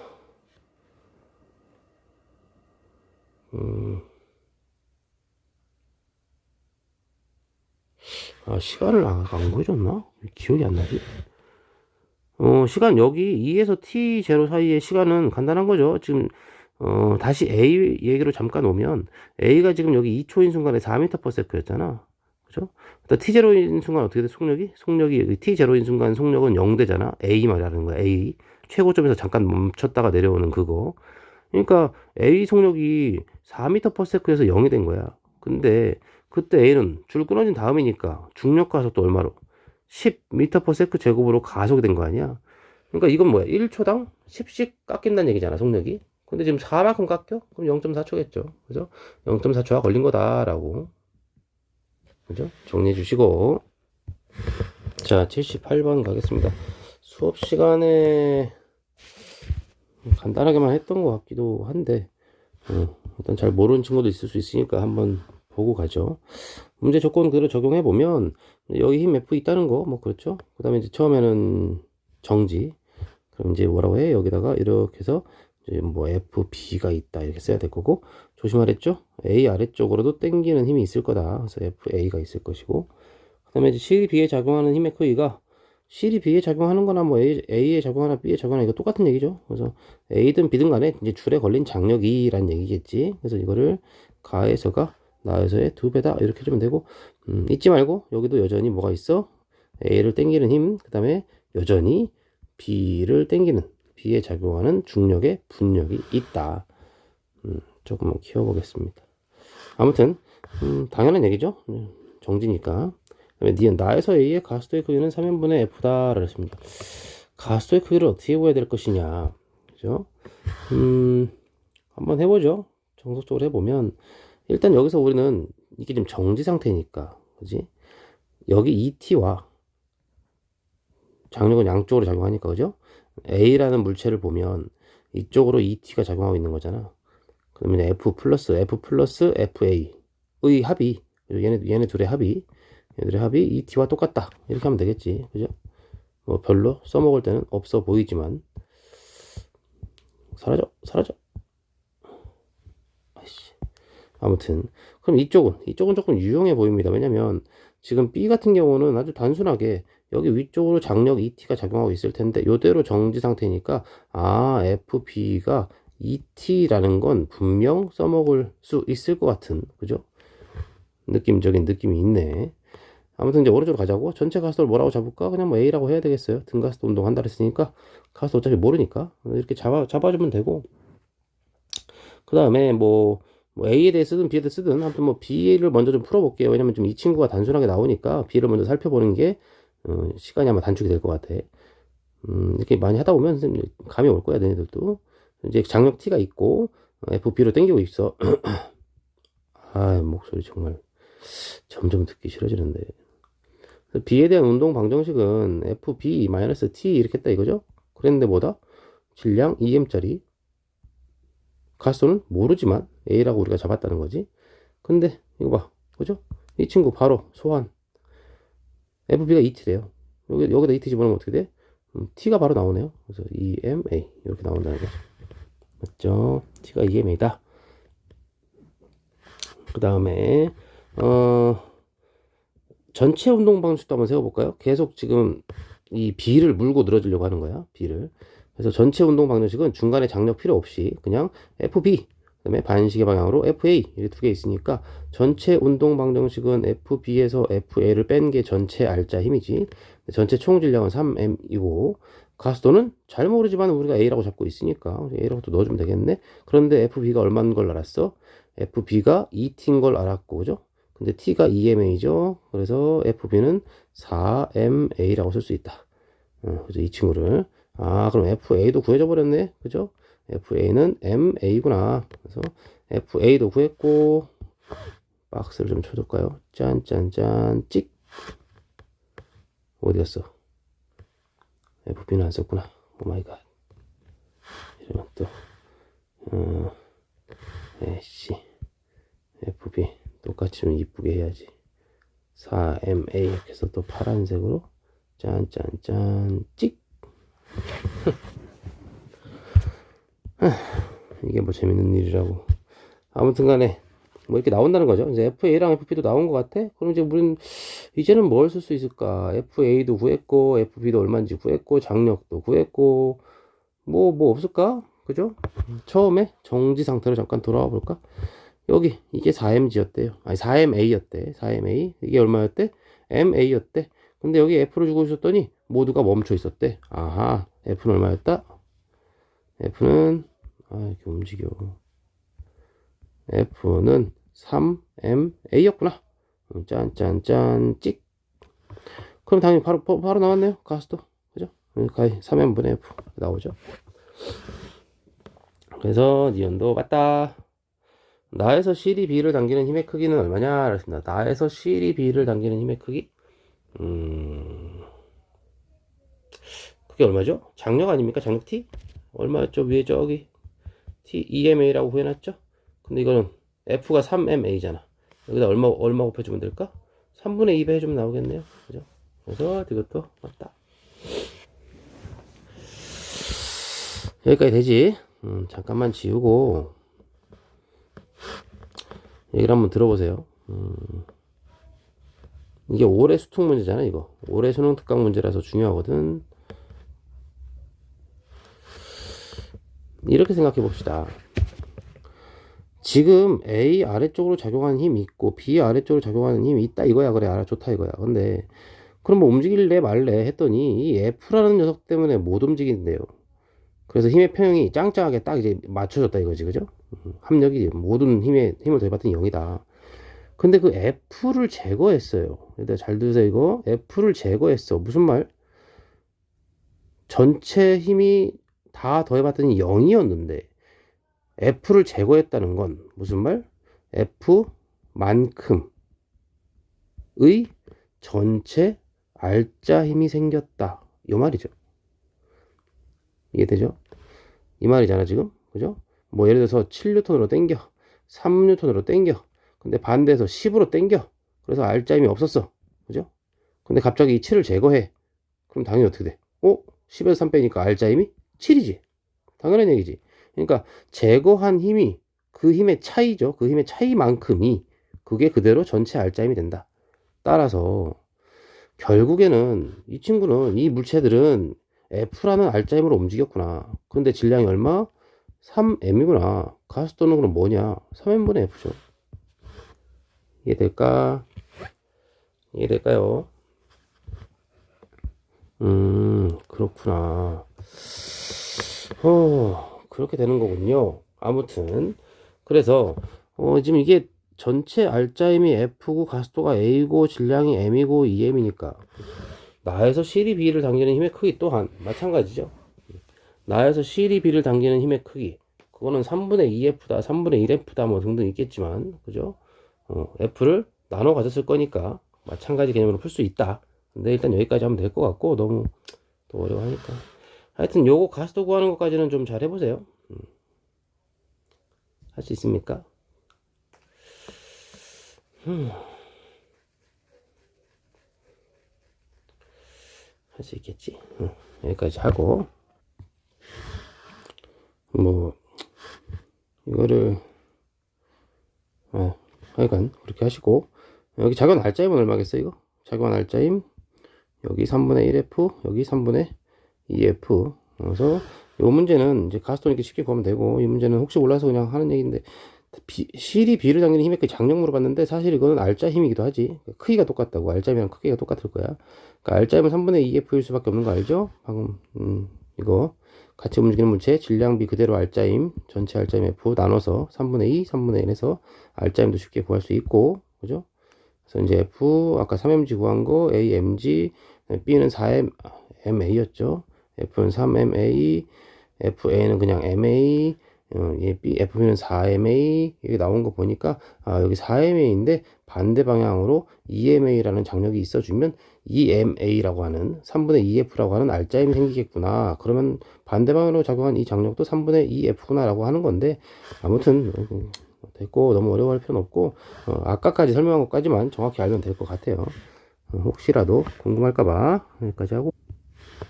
S1: 아, 시간을 안 구해줬나? 기억이 안 나지? 시간 여기 2에서 t0 사이의 시간은 간단한 거죠. 지금 다시 A 얘기로 잠깐 오면 A가 지금 여기 2초인 순간에 4m/s였잖아. 그죠? 일단 t0인 순간 어떻게 돼? 속력이 t0인 순간 속력은 0되잖아. A 말하는 거야. A 최고점에서 잠깐 멈췄다가 내려오는 그거. 그러니까 A 속력이 4m/s에서 0이 된 거야. 근데 그때 A는 줄 끊어진 다음이니까 중력 가속도 얼마로? 10m/s 제곱으로 가속이 된 거 아니야? 그러니까 이건 뭐야? 1초당 10씩 깎인다는 얘기잖아, 속력이. 근데 지금 4만큼 깎여? 그럼 0.4초겠죠. 그죠? 0.4초가 걸린 거다라고. 그죠? 정리해 주시고. 자, 78번 가겠습니다. 수업 시간에 간단하게만 했던 것 같기도 한데, 일단 잘 모르는 친구도 있을 수 있으니까 한번 보고 가죠. 문제 조건 그대로 적용해 보면 여기 힘 F 있다는 거 뭐 그렇죠. 그 다음에 이제 처음에는 정지. 그럼 이제 뭐라고 해? 여기다가 이렇게 해서 이제 뭐 FB가 있다 이렇게 써야 될 거고, 조심하랬죠? A 아래쪽으로도 당기는 힘이 있을 거다. 그래서 FA가 있을 것이고, 그 다음에 이제 실이 B에 작용하는 힘의 크기가 실이 B에 작용하는 거나 뭐 A에 작용하나 B에 작용하나 이거 똑같은 얘기죠. 그래서 A든 B든 간에 이제 줄에 걸린 장력이란 얘기겠지. 그래서 이거를 가에서가 나에서의 2배다 이렇게 해주면 되고, 잊지 말고 여기도 여전히 뭐가 있어? A를 당기는 힘, 그 다음에 여전히 B를 당기는 B에 작용하는 중력의 분력이 있다. 조금만 키워보겠습니다. 아무튼 당연한 얘기죠. 정지니까. 그다음에 니은 나에서 A의 가속도의 크기는 3n분의 F다 그랬습니다. 가속도의 크기를 어떻게 보아야 될 것이냐, 그죠? 한번 해보죠. 정석적으로 해보면 일단 여기서 우리는 이게 지금 정지 상태니까, 그지? 여기 ET와 장력은 양쪽으로 작용하니까, 그죠? A라는 물체를 보면 이쪽으로 ET가 작용하고 있는 거잖아. 그러면 F 플러스 FA의 합이, 얘네 둘의 합이, 얘들의 합이 ET와 똑같다 이렇게 하면 되겠지, 그죠? 뭐 별로 써먹을 때는 없어 보이지만. 사라져. 아이씨. 아무튼 그럼 이쪽은 조금 유용해 보입니다. 왜냐면 지금 B 같은 경우는 아주 단순하게 여기 위쪽으로 장력 ET가 작용하고 있을 텐데 이대로 정지 상태니까 FB가 ET라는 건 분명 써먹을 수 있을 것 같은, 그죠? 느낌적인 느낌이 있네. 아무튼 이제 오른쪽으로 가자고. 전체 가속도를 뭐라고 잡을까? 그냥 뭐 A라고 해야 되겠어요. 등가속도 운동 한다 했으니까 가속도 어차피 모르니까 이렇게 잡아주면 되고, 그 다음에 뭐 A에 대해 쓰든 B에 대해 쓰든 아무튼 뭐 B를 먼저 좀 풀어볼게요. 왜냐면 좀 이 친구가 단순하게 나오니까 B를 먼저 살펴보는 게 시간이 아마 단축이 될 것 같아. 이렇게 많이 하다 보면 선생님 감이 올 거야. 너네들도 이제 장력 T가 있고 FB로 당기고 있어. 아, 목소리 정말 점점 듣기 싫어지는데. B에 대한 운동 방정식은 FB-T 이렇게 했다 이거죠? 그랬는데 뭐다? 질량 2m짜리 가속도는 모르지만 A라고 우리가 잡았다는 거지. 근데 이거 봐, 그죠? 이 친구 바로 소환. FB가 ET래요. 여기다 ET 집어넣으면 어떻게 돼? T가 바로 나오네요. 그래서 EMA 이렇게 나온다는 거죠. 맞죠? T가 EMA다. 그 다음에 전체 운동 방식도 한번 세워볼까요? 계속 지금 이 B를 물고 늘어지려고 하는 거야, B를. 그래서 전체 운동 방정식은 중간에 장력 필요 없이 그냥 FB, 그다음에 반시계 방향으로 FA 이렇게 두 개 있으니까 전체 운동 방정식은 FB에서 FA를 뺀 게 전체 알짜 힘이지. 전체 총 질량은 3m이고 가속도는 잘 모르지만 우리가 A라고 잡고 있으니까 A라고 또 넣어주면 되겠네. 그런데 FB가 얼마인 걸 알았어? FB가 2T인 걸 알았고, 그죠? 근데 T가 EMA죠. 그래서 FB는 4MA라고 쓸 수 있다. 그죠? 이 친구를. 그럼 FA도 구해져 버렸네. 그죠? FA는 MA구나. 그래서 FA도 구했고, 박스를 좀 쳐줄까요? 짠짠짠, 찍. 어디 갔어? FB는 안 썼구나. 오 마이 갓. 이러면 또, 에이씨. FB. 똑같이 좀 이쁘게 해야지. 4MA 이렇게 해서 또 파란색으로 짠짠짠 찍. 이게 뭐 재밌는 일이라고. 아무튼 간에 뭐 이렇게 나온다는 거죠. 이제 FA랑 FP도 나온 것 같아. 그럼 이제 우리는 이제는 뭘 쓸 수 있을까? FA도 구했고, FB도 얼마인지 구했고, 장력도 구했고, 뭐 없을까? 그죠? 처음에 정지 상태로 잠깐 돌아와 볼까? 여기 이게 4mg였대요. 아니 4ma였대. 4ma. 이게 얼마였대? ma였대. 근데 여기 F를 주고 있었더니 모두가 멈춰 있었대. 아하. F는 얼마였다? F는 이렇게 움직여. F는 3ma였구나. 짠짠짠 찍. 그럼 당연히 바로 나왔네요. 가스도. 그죠? 가히 3m분의 F 나오죠. 그래서 니온도 맞다. 나에서 C이 B를 당기는 힘의 크기는 얼마냐? 그랬습니다. 나에서 C이 B를 당기는 힘의 크기? 그게 얼마죠? 장력 아닙니까? 장력 T? 얼마였죠? 위에 저기 T, EMA라고 구해놨죠? 근데 이거는 F가 3MA잖아. 여기다 얼마 곱해주면 될까? 3분의 2배 해주면 나오겠네요. 그죠? 그래서 이것도 맞다. 여기까지 되지? 잠깐만 지우고 얘기를 한번 들어보세요. 이게 올해 수특 문제잖아. 이거 올해 수능 특강 문제라서 중요하거든. 이렇게 생각해 봅시다. 지금 A 아래쪽으로 작용하는 힘이 있고 B 아래쪽으로 작용하는 힘이 있다 이거야. 그래, 알아, 좋다 이거야. 근데 그럼 뭐 움직일래 말래 했더니 이 F라는 녀석 때문에 못 움직인대요. 그래서 힘의 평형이 짱짱하게 딱 이제 맞춰졌다 이거지. 그죠? 합력이 모든 힘을 더해봤더니 0이다. 근데 그 F를 제거했어요. 일단 잘 들으세요. 이거 F를 제거했어. 무슨 말? 전체 힘이 다 더해봤더니 0이었는데 F를 제거했다는 건 무슨 말? F만큼의 전체 알짜 힘이 생겼다. 이 말이죠. 이해되죠? 이 말이잖아 지금. 그죠? 뭐 예를 들어서 7N으로 땡겨, 3N으로 땡겨. 근데 반대에서 10으로 땡겨. 그래서 알짜 힘이 없었어. 그죠? 근데 갑자기 이 7을 제거해. 그럼 당연히 어떻게 돼? 10에서 3 빼니까 알짜 힘이 7이지. 당연한 얘기지. 그러니까 제거한 힘이 그 힘의 차이죠. 그 힘의 차이만큼이 그게 그대로 전체 알짜 힘이 된다. 따라서 결국에는 이 친구는, 이 물체들은 F라는 알짜 힘으로 움직였구나. 근데 질량이 얼마? 3m이구나. 가스도는 그럼 뭐냐? 3m분의 F죠. 이해될까? 이해될까요? 그렇구나. 그렇게 되는 거군요. 아무튼 그래서 지금 이게 전체 알짜임이 F고 가스도가 A고 질량이 M이고 EM이니까 나에서 C이 B를 당기는 힘의 크기 또한 마찬가지죠. 나에서 C이 B를 당기는 힘의 크기, 그거는 3분의 2F다 3분의 1F다 뭐 등등 있겠지만, 그죠? F를 나눠 가졌을 거니까 마찬가지 개념으로 풀 수 있다. 근데 일단 여기까지 하면 될 것 같고, 너무 또 어려워하니까 하여튼 요거 가스도 구하는 것까지는 좀 잘 해보세요. 할 수 있습니까? 할 수 있겠지. 여기까지 하고, 뭐 이거를 하여간 그렇게 하시고, 여기 작은 알짜임은 얼마겠어? 이거 작은 알짜임 여기 3분의 1F 여기 3분의 2F. 그래서 요 문제는 이제 가스도 이렇게 쉽게 구하면 되고, 이 문제는 혹시 몰라서 그냥 하는 얘기인데, C이 B를 당기는 힘의 그 장력 물어봤는데 사실 이거는 알짜 힘이기도 하지. 크기가 똑같다고. 알짜임이랑 크기가 똑같을 거야. 그러니까 알짜임은 3분의 2F일 수밖에 없는 거 알죠? 방금 이거 같이 움직이는 물체 질량비 그대로 알짜임 전체 알짜임 F 나눠서 3분의 2 3분의 1에서 알짜임도 쉽게 구할 수 있고, 그죠? 그래서 이제 F 아까 3mg 구한 거 AMG, B는 4MA였죠. F는 3MA, FA는 그냥 MA, FB는 4MA. 여기 나온 거 보니까 여기 4MA인데 반대 방향으로 EMA라는 장력이 있어주면 EMA라고 하는 3분의 2F라고 하는 알짜임이 생기겠구나. 그러면 반대 방향으로 작용한 이 장력도 3분의 2F구나 라고 하는 건데, 아무튼 됐고 너무 어려워할 필요는 없고, 아까까지 설명한 것까지만 정확히 알면 될 것 같아요. 혹시라도 궁금할까봐 여기까지 하고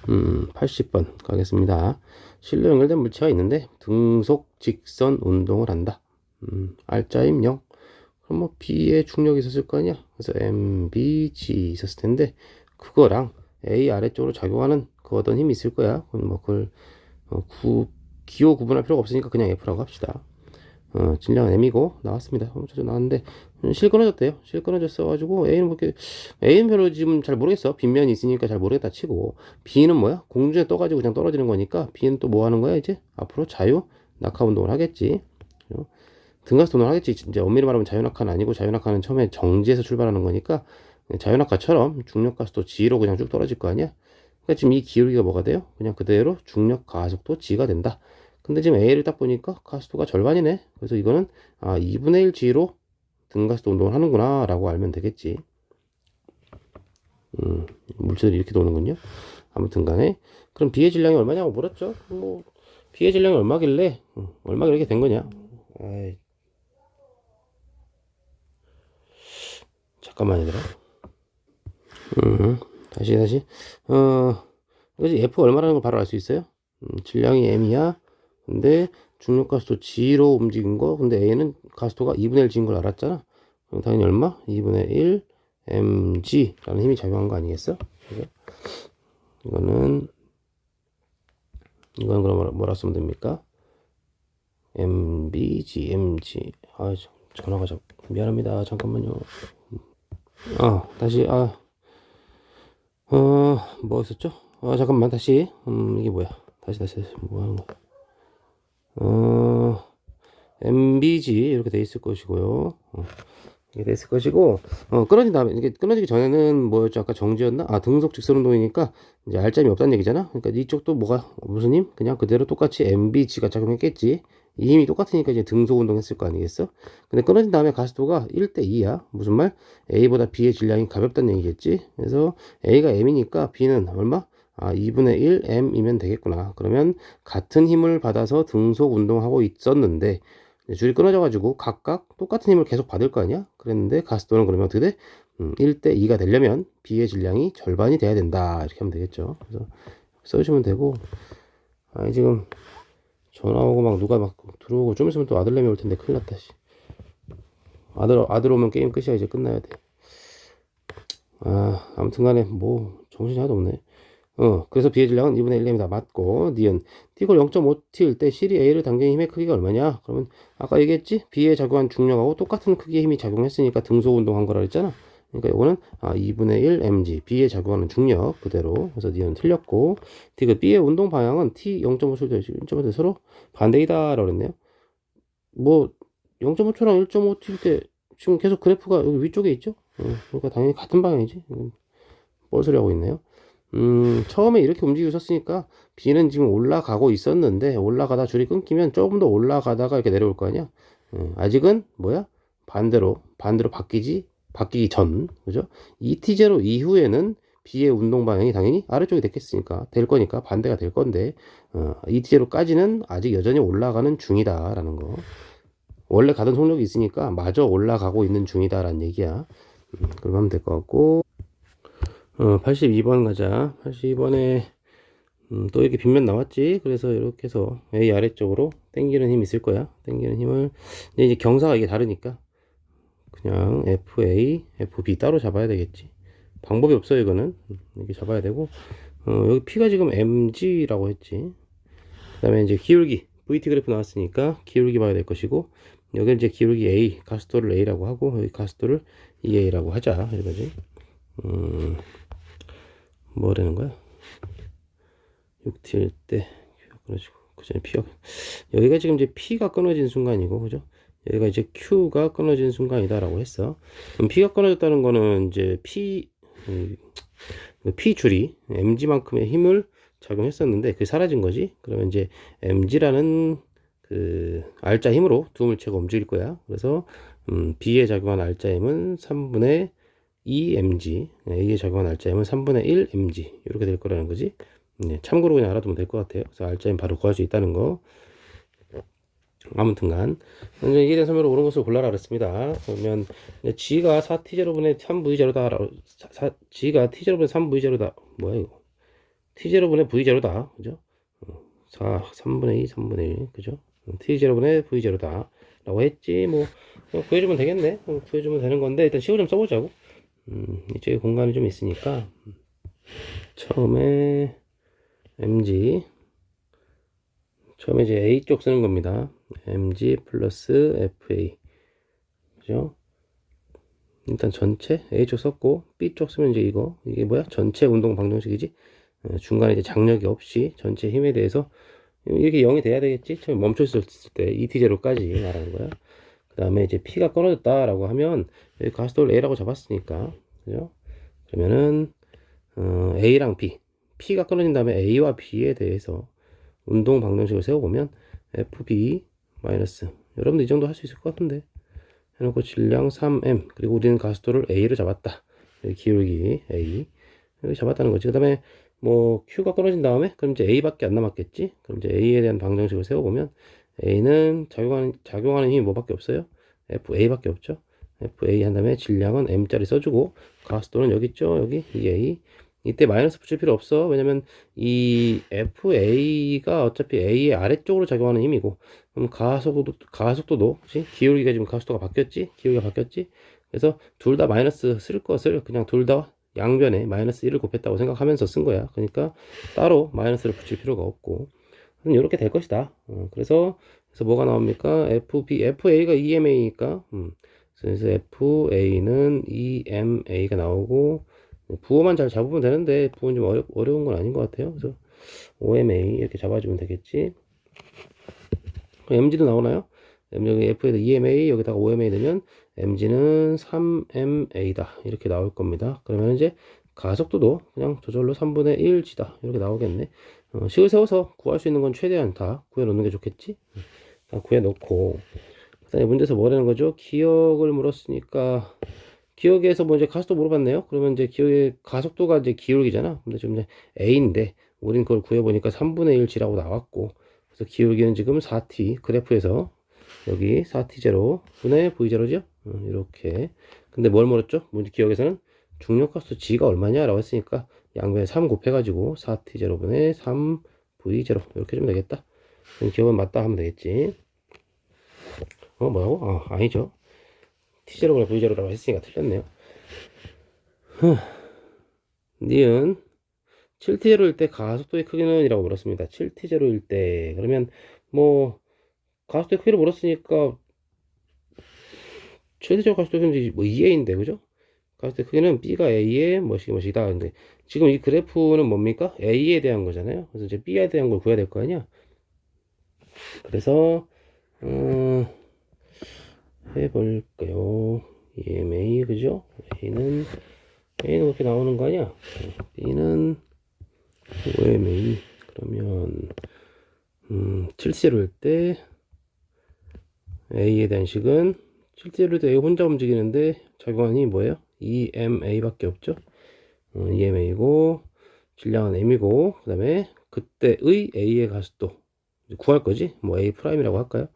S1: 80번 가겠습니다. 실로 연결된 물체가 있는데 등속 직선 운동을 한다. 알짜임 0. 그럼 뭐 B에 중력이 있었을 거 아니야. 그래서 MBG 있었을 텐데 그거랑 A 아래쪽으로 작용하는 그 어떤 힘이 있을 거야. 그건 뭐 그걸 기호 구분할 필요가 없으니까 그냥 F라고 합시다. 질량은 M이고 나왔습니다. 저도 나왔는데 실 끊어졌대요. 실 끊어졌어가지고 A는 뭐 이렇게 A는 별로 지금 잘 모르겠어. 빗면이 있으니까 잘 모르겠다 치고 B는 뭐야? 공중에 떠가지고 그냥 떨어지는 거니까 B는 또 뭐 하는 거야 이제? 앞으로 자유 낙하 운동을 하겠지. 등가스 운동을 하겠지. 이제 엄밀히 말하면 자유낙하는 아니고 자유낙하는 처음에 정지에서 출발하는 거니까 자유낙하처럼 중력 가속도 G로 그냥 쭉 떨어질 거 아니야. 그러니까 지금 이 기울기가 뭐가 돼요? 그냥 그대로 중력 가속도 G가 된다. 근데 지금 A를 딱 보니까 가속도가 절반이네. 그래서 이거는 2분의 1 G로 등가속도 운동을 하는구나 라고 알면 되겠지. 물체들이 이렇게 도는군요. 아무튼 간에 그럼 B의 질량이 얼마냐고 물었죠. 뭐 B의 질량이 얼마길래 얼마길래 이렇게 된 거냐. 아이, 잠깐만 얘들아. 다시 그지 F 얼마라는 걸 바로 알 수 있어요. 질량이 M이야. 근데 중력 가속도 G로 움직인 거. 근데 A는 가속도가 2분의 1 G인 걸 알았잖아. 그럼 당연히 얼마? 2분의 1 mg라는 힘이 작용한 거 아니겠어? 그죠? 이건 그럼 뭐라 쓰면 됩니까? mg. 전화가 자꾸 미안합니다. 잠깐만요. 다시 뭐 있었죠? 잠깐만 다시 이게 뭐야? 다시 뭐 하는 거야? mbg 이렇게 돼 있을 것이고요. 이게 됐을 것이고 끊어진 다음에 이게 끊어지기 전에는 뭐였죠? 아까 정지였나? 등속 직선 운동이니까 이제 알짬이 없다는 얘기잖아. 그러니까 이쪽도 뭐가 무슨 힘? 그냥 그대로 똑같이 MBG가 작용했겠지. 이 힘이 똑같으니까 이제 등속 운동했을 거 아니겠어? 근데 끊어진 다음에 가속도가 1대 2야. 무슨 말? A보다 B의 질량이 가볍다는 얘기겠지. 그래서 A가 M이니까 B는 얼마? 2분의 1 M이면 되겠구나. 그러면 같은 힘을 받아서 등속 운동하고 있었는데 줄이 끊어져가지고 각각 똑같은 힘을 계속 받을 거 아니야? 그랬는데 가속도는 그러면 어떻게 돼? 1대 2가 되려면 B의 질량이 절반이 돼야 된다. 이렇게 하면 되겠죠. 그래서 써주시면 되고, 지금 전화 오고 막 누가 막 들어오고 좀 있으면 또 아들내미 올 텐데 큰일 났다. 씨. 아들 오면 게임 끝이야. 이제 끝나야 돼. 아무튼 간에 뭐 정신이 하나도 없네. 그래서 B의 질량은 2분의 1m이다. 맞고, 니은 T골 0.5T일 때 실이 A를 당기는 힘의 크기가 얼마냐? 그러면 아까 얘기했지? B에 작용한 중력하고 똑같은 크기의 힘이 작용했으니까 등속 운동한 거라 그랬잖아. 그러니까 이거는 2분의 1 mg B에 작용하는 중력 그대로. 그래서 니은 틀렸고, 그 B의 운동 방향은 T 0.5초 때 1.5초 서로 반대이다라고 그랬네요. 뭐 0.5초랑 1.5T일 때 지금 계속 그래프가 여기 위쪽에 있죠? 그러니까 당연히 같은 방향이지. 뻘 소리 하고 있네요. 처음에 이렇게 움직이고 있었으니까 B는 지금 올라가고 있었는데 올라가다 줄이 끊기면 조금 더 올라가다가 이렇게 내려올 거 아니야. 아직은 뭐야? 반대로 바뀌기 전, 그죠? 이 T0 이후에는 B의 운동 방향이 당연히 아래쪽이 될 거니까 반대가 될 건데 이 T0까지는 아직 여전히 올라가는 중이다라는 거. 원래 가던 속력이 있으니까 마저 올라가고 있는 중이다라는 얘기야. 그럼 하면 될 것 같고. 82번 가자. 82번에 또 이렇게 빗면 나왔지. 그래서 이렇게 해서 A 아래쪽으로 당기는 힘이 있을 거야. 당기는 힘을 이제 경사가 이게 다르니까 그냥 FA, FB 따로 잡아야 되겠지. 방법이 없어요. 이거는 이렇게 잡아야 되고 여기 P가 지금 MG라고 했지. 그 다음에 이제 기울기 VT 그래프 나왔으니까 기울기 봐야 될 것이고, 여기 이제 기울기 A, 가속도를 A라고 하고 여기 가속도를 EA라고 하자 이거지. 뭐라는 거야? 6T일 때 Q가 끊어지고 그 전에 P가 여기가 지금 이제 P가 끊어진 순간이고, 그죠? 여기가 이제 Q가 끊어진 순간이다라고 했어. 그럼 P가 끊어졌다는 거는 이제 P 줄이 mg만큼의 힘을 작용했었는데 그게 사라진 거지. 그러면 이제 mg라는 그 알짜 힘으로 두 물체가 움직일 거야. 그래서 B에 작용한 알짜 힘은 3분의 2 mg, A에 작용한 알짜 힘은 3분의 1 mg 이렇게 될 거라는 거지. 참고로 그냥 알아두면 될 것 같아요. 그래서 알짜 힘 바로 구할 수 있다는 거. 아무튼간 이에 대한 설명으로 옳은 것을 골라라 그랬습니다. 그러면 G가 4T0분의 3V0다. G가 T0분의 3V0다. 뭐야 이거? T0분의 V0다. 그죠? 3분의 2, 3분의 1. 그죠? T0분의 V0다. 라고 했지. 뭐 구해주면 되겠네. 구해주면 되는 건데 일단 식을 좀 써보자고. 이쪽에 공간이 좀 있으니까 처음에 mg 처음에 이제 a 쪽 쓰는 겁니다. mg 플러스 fa 그죠? 일단 전체 A쪽 썼고 B쪽 쓰면 이제 이게 뭐야? 전체 운동 방정식이지? 중간에 이제 장력이 없이 전체 힘에 대해서 이렇게 0이 돼야 되겠지? 처음에 멈춰있을 때 ET0까지 말하는 거야. 그 다음에 이제 P가 끊어졌다라고 하면 여기 가속도를 A라고 잡았으니까 그죠? 그러면은 A랑 B P가 끊어진 다음에 A와 B에 대해서 운동 방정식을 세워보면 FB 마이너스 여러분들 이 정도 할 수 있을 것 같은데 해놓고 질량 3m 그리고 우리는 가속도를 A를 잡았다. 여기 기울기 A 여기 잡았다는 거지. 그 다음에 뭐 Q가 끊어진 다음에 그럼 이제 A밖에 안 남았겠지. 그럼 이제 A에 대한 방정식을 세워보면 A는 작용하는 힘이 뭐밖에 없어요? FA밖에 없죠. FA 한 다음에 질량은 M짜리 써주고 가속도는 여기 있죠. 여기 EA 이때 마이너스 붙일 필요 없어. 왜냐면 이 FA가 어차피 A의 아래쪽으로 작용하는 힘이고 그럼 가속도도 그치? 기울기가 지금 가속도가 바뀌었지? 기울기가 바뀌었지? 그래서 둘 다 마이너스 쓸 것을 그냥 둘 다 양변에 마이너스 1을 곱했다고 생각하면서 쓴 거야. 그러니까 따로 마이너스를 붙일 필요가 없고 이렇게 될 것이다. 그래서 뭐가 나옵니까? FA가 EMA니까 그래서 FA는 EMA가 나오고 부호만 잘 잡으면 되는데 부호는 좀 어려운 건 아닌 것 같아요. 그래서 OMA 이렇게 잡아주면 되겠지. MG도 나오나요? 여기 F에다 EMA 여기다가 OMA 넣으면 MG는 3MA다 이렇게 나올 겁니다. 그러면 이제 가속도도 그냥 저절로 3분의 1G다 이렇게 나오겠네. 식을 세워서 구할 수 있는 건 최대한 다 구해 놓는 게 좋겠지. 다 구해 놓고 그다음에 문제에서 뭐라는 거죠? 기억을 물었으니까 기억에서 뭐 이제 가속도 물어봤네요. 그러면 이제 기억의 가속도가 이제 기울기잖아. 근데 지금 이제 A인데 우린 그걸 구해보니까 3분의 1G라고 나왔고 그래서 기울기는 지금 4T 그래프에서 여기 4T0 분의 V0죠. 이렇게. 근데 뭘 물었죠? 문제 기억에서는 중력 가속도 G가 얼마냐 라고 했으니까 양변에 3 곱해가지고 4T0 분의 3V0 이렇게 주면 되겠다. 기억은 맞다 하면 되겠지. 뭐라고? 아니죠. T0분의 V0라고 했으니까 틀렸네요. 니은 7T0일 때 가속도의 크기는 이라고 물었습니다. 7T0일 때 그러면 뭐 가속도의 크기를 물었으니까 최대적 가속도는 뭐 2A인데 그죠? 가속도의 크기는 B가 A의 뭐시다. 근데 지금 이 그래프는 뭡니까? A에 대한 거잖아요. 그래서 이제 B에 대한 걸 구해야 될 거 아니야. 그래서 해볼까요? EMA 그죠? A는 그렇게 나오는 거 아니야? B는 OMA 그러면 7T일 때 A에 대한 식은 7T일 때 A 혼자 움직이는데 작용하는 힘이 뭐예요? EMA 밖에 없죠? EMA고 질량은 M이고 그 다음에 그때의 A의 가속도 구할 거지? 뭐 A 프라임이라고 할까요?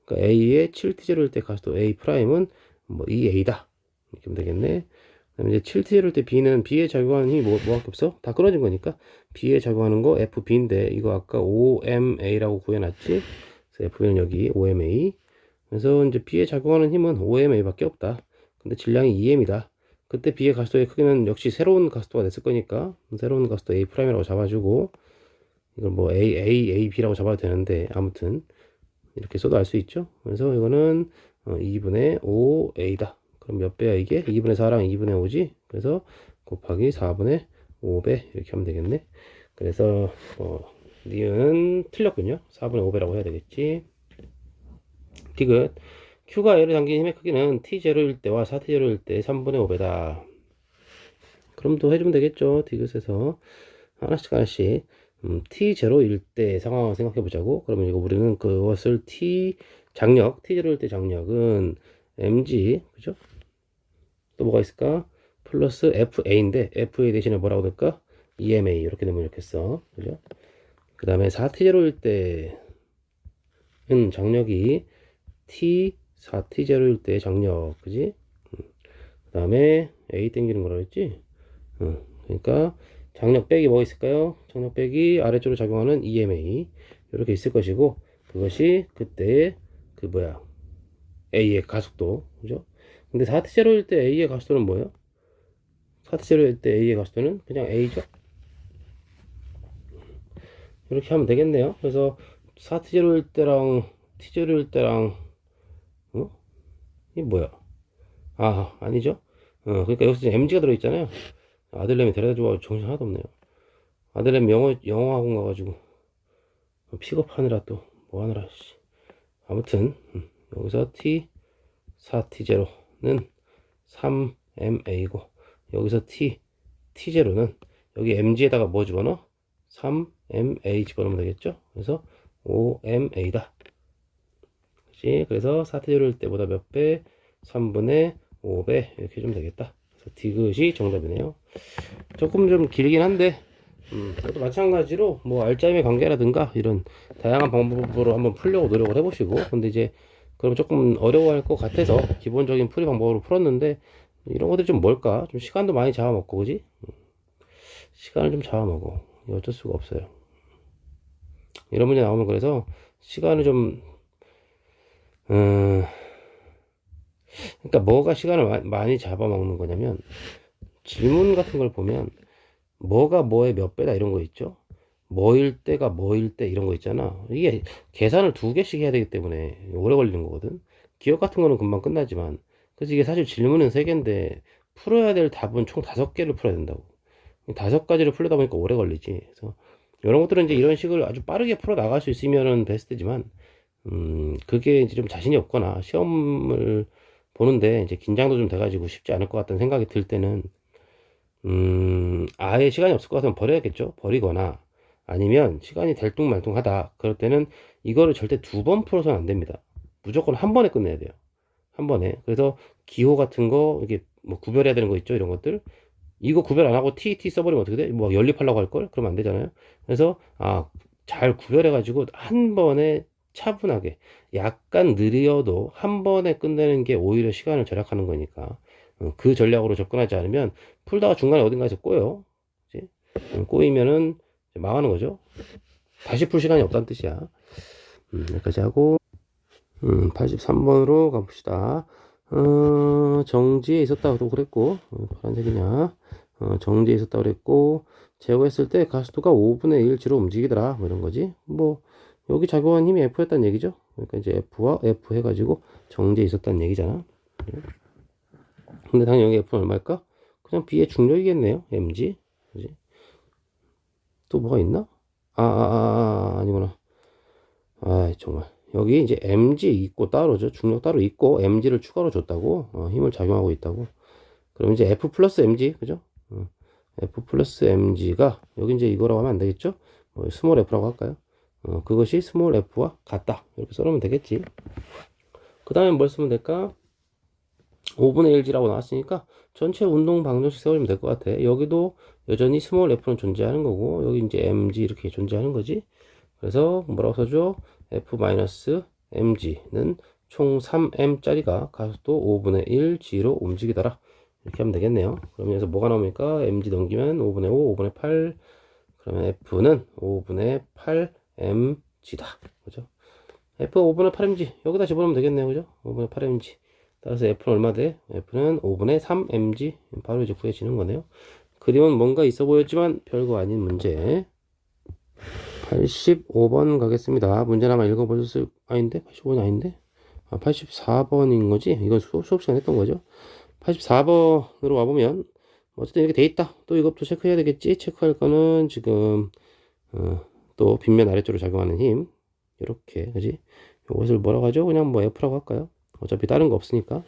S1: 그러니까 A의 7T0일 때 가속도 A 프라임은 뭐 EA다 이렇게 하면 되겠네. 그다음에 이제 7T일 때 B는 B에 작용하는 힘이 뭐밖에 없어? 다 끊어진 거니까 B에 작용하는 거 FB인데 이거 아까 OMA라고 구해놨지? 그래서 FB는 여기 OMA. 그래서 이제 B에 작용하는 힘은 OMA밖에 없다. 근데 질량이 EM이다. 그때 B의 가속도의 크기는 역시 새로운 가속도가 됐을 거니까 새로운 가속도 A 프라임이라고 잡아주고 이걸 뭐 AB라고 잡아도 되는데 아무튼 이렇게 써도 알 수 있죠. 그래서 이거는 2분의 5A다. 그럼 몇 배야 이게? 2분의 4랑 2분의 5지? 그래서 곱하기 4분의 5배 이렇게 하면 되겠네. 그래서 니은 틀렸군요. 4분의 5배라고 해야 되겠지. 디귿 Q가 L을 당긴 힘의 크기는 T0일 때와 4T0일 때 3분의 5배다. 그럼 또 해주면 되겠죠. 디귿에서 하나씩 T0일 때 상황을 생각해 보자고. 그러면 이거 우리는 그것을 T0일 때 장력은 mg 그죠? 또 뭐가 있을까? 플러스 FA인데 FA 대신에 뭐라고 될까? EMA 이렇게 되면 좋겠어. 그죠? 그 다음에 4T0일 때는 장력이 T4T0일 때 장력 그지? 그 다음에 A 땡기는 거라 했지? 그러니까 장력 빼기 뭐 있을까요? 장력 빼기 아래쪽으로 작용하는 EMA 이렇게 있을 것이고 그것이 그때의 A의 가속도. 그죠? 근데 4t0일 때 A의 가속도는 뭐예요? 4t0일 때 A의 가속도는 그냥 A죠? 이렇게 하면 되겠네요. 그래서 4t0일 때랑 t0일 때랑, 어? 이게 뭐야? 아, 아니죠? 그러니까 여기서 MG가 들어있잖아요. 아들내미 데려다 주고 정신 하나도 없네요. 아들내미 영어 학원 가가지고 픽업하느라 또 뭐 하느라, 씨. 아무튼, 여기서 T4T0는 3MA고, 여기서 T0는 여기 MG에다가 뭐 집어넣어? 3MA 집어넣으면 되겠죠? 그래서 5MA다. 그치? 그래서 4T0일 때보다 몇 배? 3분의 5배. 이렇게 좀 되겠다. 그래서 디귿이 정답이네요. 조금 좀 길긴 한데, 그것도 마찬가지로 뭐 알짜임의 관계라든가 이런 다양한 방법으로 한번 풀려고 노력을 해보시고, 근데 이제 그럼 조금 어려워할 것 같아서 기본적인 풀이 방법으로 풀었는데, 이런 것들이 좀 뭘까? 좀 시간도 많이 잡아먹고, 그지? 시간을 좀 잡아먹어. 이거 어쩔 수가 없어요. 이런 문제 나오면 그래서 시간을 좀, 그러니까 뭐가 시간을 많이 잡아먹는 거냐면, 질문 같은 걸 보면 뭐가 뭐의 몇 배다 이런 거 있죠. 뭐일 때가 뭐일 때 이런 거 있잖아. 이게 계산을 2개씩 해야 되기 때문에 오래 걸리는 거거든. 기억 같은 거는 금방 끝나지만, 그래서 이게 사실 질문은 3개인데 풀어야 될 답은 총 5개를 풀어야 된다고. 5가지를 풀려다 보니까 오래 걸리지. 그래서 이런 것들은 이제 이런 식을 아주 빠르게 풀어 나갈 수 있으면은 베스트지만, 그게 이제 좀 자신이 없거나 시험을 보는데 이제 긴장도 좀 돼가지고 쉽지 않을 것 같다는 생각이 들 때는, 아예 시간이 없을 것 같으면 버려야겠죠. 버리거나, 아니면 시간이 될뚱말뚱하다. 그럴 때는 이거를 절대 2번 풀어서는 안 됩니다. 무조건 한 번에 끝내야 돼요. 한 번에. 그래서 기호 같은 거, 이게 뭐 구별해야 되는 거 있죠. 이런 것들. 이거 구별 안 하고 TT 써버리면 어떻게 돼? 뭐 연립하려고 할 걸? 그러면 안 되잖아요. 그래서, 잘 구별해가지고 한 번에 차분하게, 약간 느려도 한 번에 끝내는 게 오히려 시간을 절약하는 거니까, 그 전략으로 접근하지 않으면 풀다가 중간에 어딘가에서 꼬여. 그치? 꼬이면은 망하는 거죠. 다시 풀 시간이 없다는 뜻이야. 여기까지 하고, 83번으로 가봅시다. 정지에 있었다고 그랬고, 파란색이냐. 정지에 있었다고 그랬고, 제거했을 때 가속도가 5분의 1치로 움직이더라. 뭐 이런 거지. 뭐, 여기 작용한 힘이 F였다는 얘기죠. 그러니까 이제 F와 F 해가지고 정지에 있었다는 얘기잖아. 근데 당연히 여기 F는 얼마일까? 그냥 B의 중력이겠네요. mg. 그지? 또 뭐가 있나? 아니구나. 정말. 여기 이제 mg 있고 따로죠. 중력 따로 있고 mg를 추가로 줬다고. 힘을 작용하고 있다고. 그럼 이제 F 플러스 mg. 그죠? F 플러스 mg가 여기 이제 이거라고 하면 안 되겠죠? 스몰 f라고 할까요? 그것이 스몰 f와 같다. 이렇게 써놓으면 되겠지. 그 다음에 뭘 쓰면 될까? 5분의 1g라고 나왔으니까 전체 운동 방정식 세우면 될 것 같아. 여기도 여전히 스몰 f는 존재하는 거고, 여기 이제 mg 이렇게 존재하는 거지. 그래서 뭐라고 써줘? f-mg는 총 3m짜리가 가속도 5분의 1g로 움직이더라. 이렇게 하면 되겠네요. 그러면 여기서 뭐가 나옵니까? mg 넘기면 5분의 5, 5분의 8. 그러면 f는 5분의 8mg다. 그죠? f 5분의 8mg. 여기다 집어넣으면 되겠네요. 그죠? 5분의 8mg. 따라서 F는 얼마 돼? F는 5분의 3mg. 바로 이제 구해지는 거네요. 그림은 뭔가 있어 보였지만 별거 아닌 문제. 85번 가겠습니다. 문제 하나 읽어보셨을, 아닌데? 85번이 아닌데? 84번인 거지? 이건 수업 시간에 했던 거죠. 84번으로 와보면, 어쨌든 이렇게 돼 있다. 또 이것도 체크해야 되겠지? 체크할 거는 지금, 또 빗면 아래쪽으로 작용하는 힘. 이렇게, 그지? 이것을 뭐라고 하죠? 그냥 뭐 F라고 할까요? 어차피 다른 거 없으니까.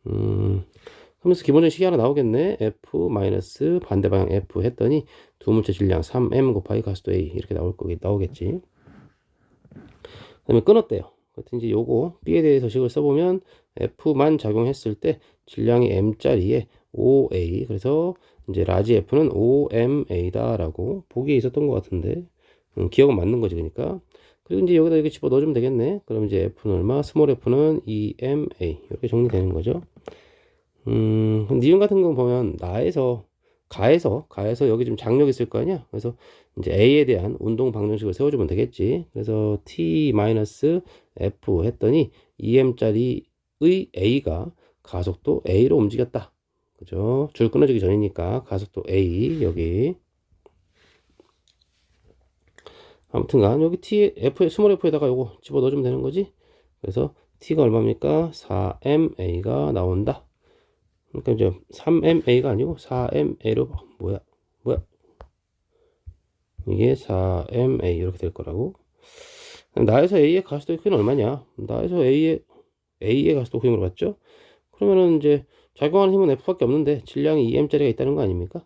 S1: 그러면서 기본적인 식이 하나 나오겠네. F 마이너스 반대 방향 F 했더니 두 물체 질량 3M 곱하기 가속도 A 이렇게 나오겠지. 그다음에 끊었대요. 그랬더니 이제 요거 B에 대해서 식을 써보면 F만 작용했을 때 질량이 M짜리에 5A, 그래서 이제 라지 F는 5MA다라고 보기에 있었던 것 같은데, 기억은 맞는 거지. 그러니까 그리고 이제 여기다 이렇게 집어 넣어주면 되겠네. 그럼 이제 F는 얼마? 스몰 F는 EMA. 이렇게 정리되는 거죠. 니은 같은 거 보면 가에서 여기 좀 장력 있을 거 아니야? 그래서 이제 A에 대한 운동 방정식을 세워주면 되겠지. 그래서 T-F 했더니 EM짜리 A가 가속도 A로 움직였다. 그죠? 줄 끊어지기 전이니까 가속도 A 여기. 아무튼간 여기 T F 스몰 F에다가 요거 집어 넣어주면 되는 거지. 그래서 T가 얼마입니까? 4MA가 나온다. 그러니까 이제 3MA가 아니고 4MA로 뭐야? 이게 4MA 이렇게 될 거라고. 나에서 A의 가속도 크기는 얼마냐? 나에서 A의 가속도 크기 물어봤죠? 그러면은 이제 작용하는 힘은 F밖에 없는데 질량이 2M짜리가 있다는 거 아닙니까?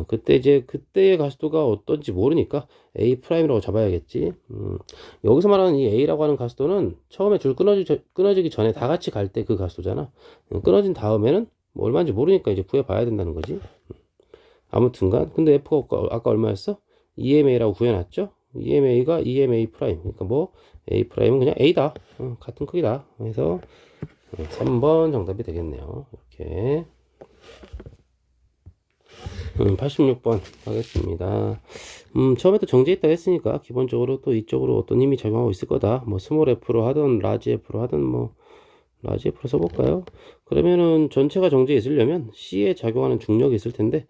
S1: 그때의 가속도가 어떤지 모르니까 A'라고 잡아야겠지. 여기서 말하는 이 A라고 하는 가속도는 처음에 줄 끊어지기 전에 다 같이 갈 때 그 가속도잖아. 끊어진 다음에는 뭐 얼마인지 모르니까 이제 구해봐야 된다는 거지. 아무튼간 근데 F가 아까 얼마였어? EMA라고 구해놨죠? EMA가 EMA 프라임. 그러니까 뭐 A 프라임은 그냥 A다. 같은 크기다. 그래서 3번 정답이 되겠네요. 이렇게. 86번 하겠습니다. 처음에 또 정지해 있다 했으니까 기본적으로 또 이쪽으로 어떤 힘이 작용하고 있을 거다. 뭐 스몰 F로 하든 라지 F로 하든 뭐 라지 F로 써볼까요? 그러면은 전체가 정지해 있으려면 C에 작용하는 중력이 있을 텐데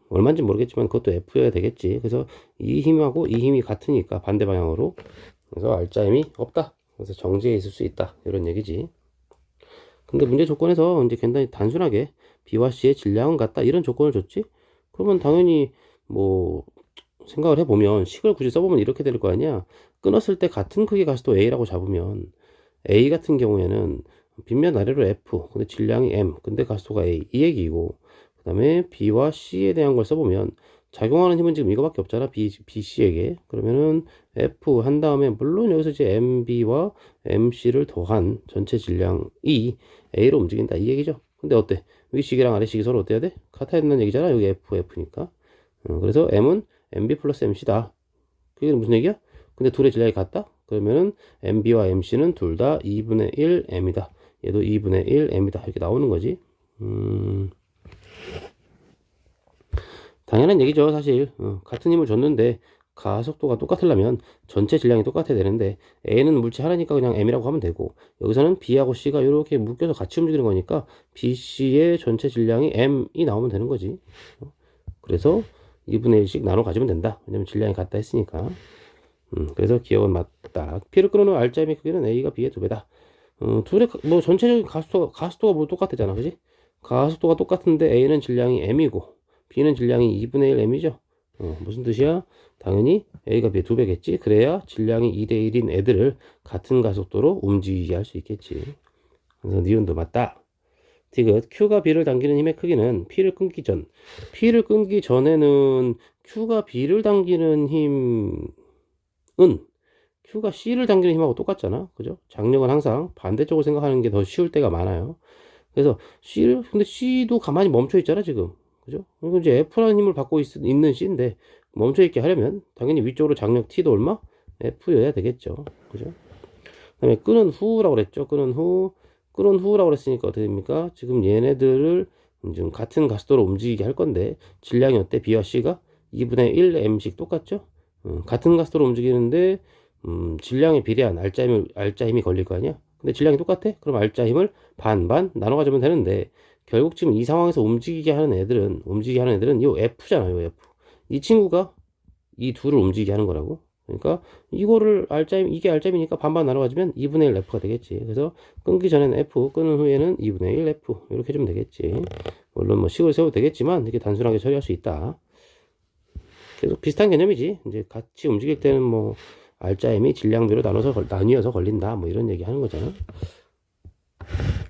S1: 얼마인지 모르겠지만 그것도 F여야 되겠지. 그래서 이 힘하고 이 힘이 같으니까 반대 방향으로. 그래서 알짜 힘이 없다. 그래서 정지해 있을 수 있다. 이런 얘기지. 근데 문제 조건에서 이제 굉장히 단순하게 B와 C의 질량은 같다. 이런 조건을 줬지. 그러면 당연히 뭐 생각을 해보면 식을 굳이 써보면 이렇게 될 거 아니야. 끊었을 때 같은 크기 가속도 A라고 잡으면 A 같은 경우에는 빗면 아래로 F 근데 질량이 M 근데 가속도가 A 이 얘기고, 그 다음에 B와 C에 대한 걸 써보면 작용하는 힘은 지금 이거밖에 없잖아. BC에게. 그러면은 F 한 다음에 물론 여기서 이제 MB와 MC를 더한 전체 질량이 A로 움직인다 이 얘기죠. 근데 어때? 위식이랑 아래식이 서로 어때야 돼? 같아야 된다는 얘기잖아. 여기 F니까. 그래서 M은 MB 플러스 MC다. 그게 무슨 얘기야? 근데 둘의 질량이 같다? 그러면은 MB와 MC는 둘 다 2분의 1 M이다. 얘도 2분의 1 M이다. 이렇게 나오는 거지. 당연한 얘기죠, 사실. 같은 힘을 줬는데 가속도가 똑같으려면 전체 질량이 똑같아야 되는데 A는 물체 하나니까 그냥 M이라고 하면 되고, 여기서는 B하고 C가 이렇게 묶여서 같이 움직이는 거니까 BC의 전체 질량이 M이 나오면 되는 거지. 그래서 2분의 1씩 나눠 가지면 된다. 왜냐면 질량이 같다 했으니까. 그래서 기억은 맞다. P를 끊어놓은 알짜임의 크기는 A가 B의 2배다. 둘의 뭐 전체적인 가속도가 뭐 똑같잖아, 그지? 가속도가 똑같은데 A는 질량이 M이고 B는 질량이 2분의 1 M이죠. 무슨 뜻이야? 당연히 A가 B의 2배겠지. 그래야 질량이 2대 1인 애들을 같은 가속도로 움직이게 할 수 있겠지. 그래서 니은도 맞다. 디귿 Q가 B를 당기는 힘의 크기는 P를 끊기 전에는 Q가 B를 당기는 힘은 Q가 C를 당기는 힘하고 똑같잖아. 그죠? 장력은 항상 반대쪽으로 생각하는 게 더 쉬울 때가 많아요. 그래서 근데 C도 가만히 멈춰 있잖아, 지금. 그죠? 그리고 이제 F라는 힘을 받고 있는 C인데 멈춰 있게 하려면 당연히 위쪽으로 장력 T도 얼마? F여야 되겠죠. 그죠? 그다음에 끄는 후라고 그랬죠. 끄는 후라고 그랬으니까 어떻게 됩니까? 지금 얘네들을 지금 같은 가속도로 움직이게 할 건데 질량이 어때? B와 C가 2분의 1 M씩 똑같죠? 같은 가속도로 움직이는데 질량에 비례한 알짜 힘이 걸릴 거 아니야? 근데 질량이 똑같아? 그럼 알짜 힘을 반반 나눠 가지면 되는데 결국 지금 이 상황에서 움직이게 하는 애들은 요 F잖아요, 요 F. 이 친구가 이 둘을 움직이게 하는 거라고. 그러니까 이거를 이게 알짜임이니까 반반 나눠 가지면 2분의 1 F가 되겠지. 그래서 끊기 전에는 F, 끊은 후에는 2분의 1 F 이렇게 해주면 되겠지. 물론 뭐 식을 세워도 되겠지만 이렇게 단순하게 처리할 수 있다. 계속 비슷한 개념이지. 이제 같이 움직일 때는 뭐 알짜임이 질량비로 나뉘어서 걸린다. 뭐 이런 얘기 하는 거잖아.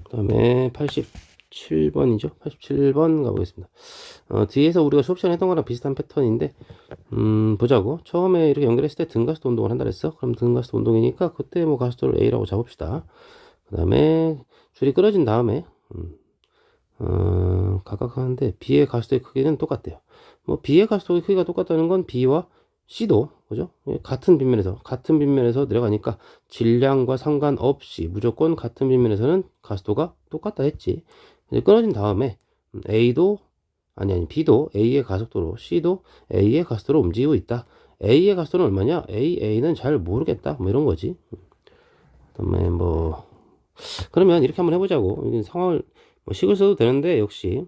S1: 그 다음에 87번이죠. 87번 가보겠습니다. 뒤에서 우리가 수업 시간에 했던 거랑 비슷한 패턴인데, 보자고. 처음에 이렇게 연결했을 때 등가속도 운동을 한다 그랬어. 그럼 등가속도 운동이니까 그때 뭐 가속도를 A라고 잡읍시다. 그 다음에 줄이 끊어진 다음에, 각각 하는데 B의 가속도의 크기는 똑같대요. 뭐 B의 가속도의 크기가 똑같다는 건 B와 C도 그죠? 같은 빗면에서 내려가니까 질량과 상관없이 무조건 같은 빗면에서는 가속도가 똑같다 했지. 이제 끊어진 다음에 B도 A의 가속도로 C도 A의 가속도로 움직이고 있다. A의 가속도는 얼마냐? A는 잘 모르겠다. 뭐 이런 거지. 그다음에 뭐 그러면 이렇게 한번 해보자고. 여기 상황을 뭐 식을 써도 되는데 역시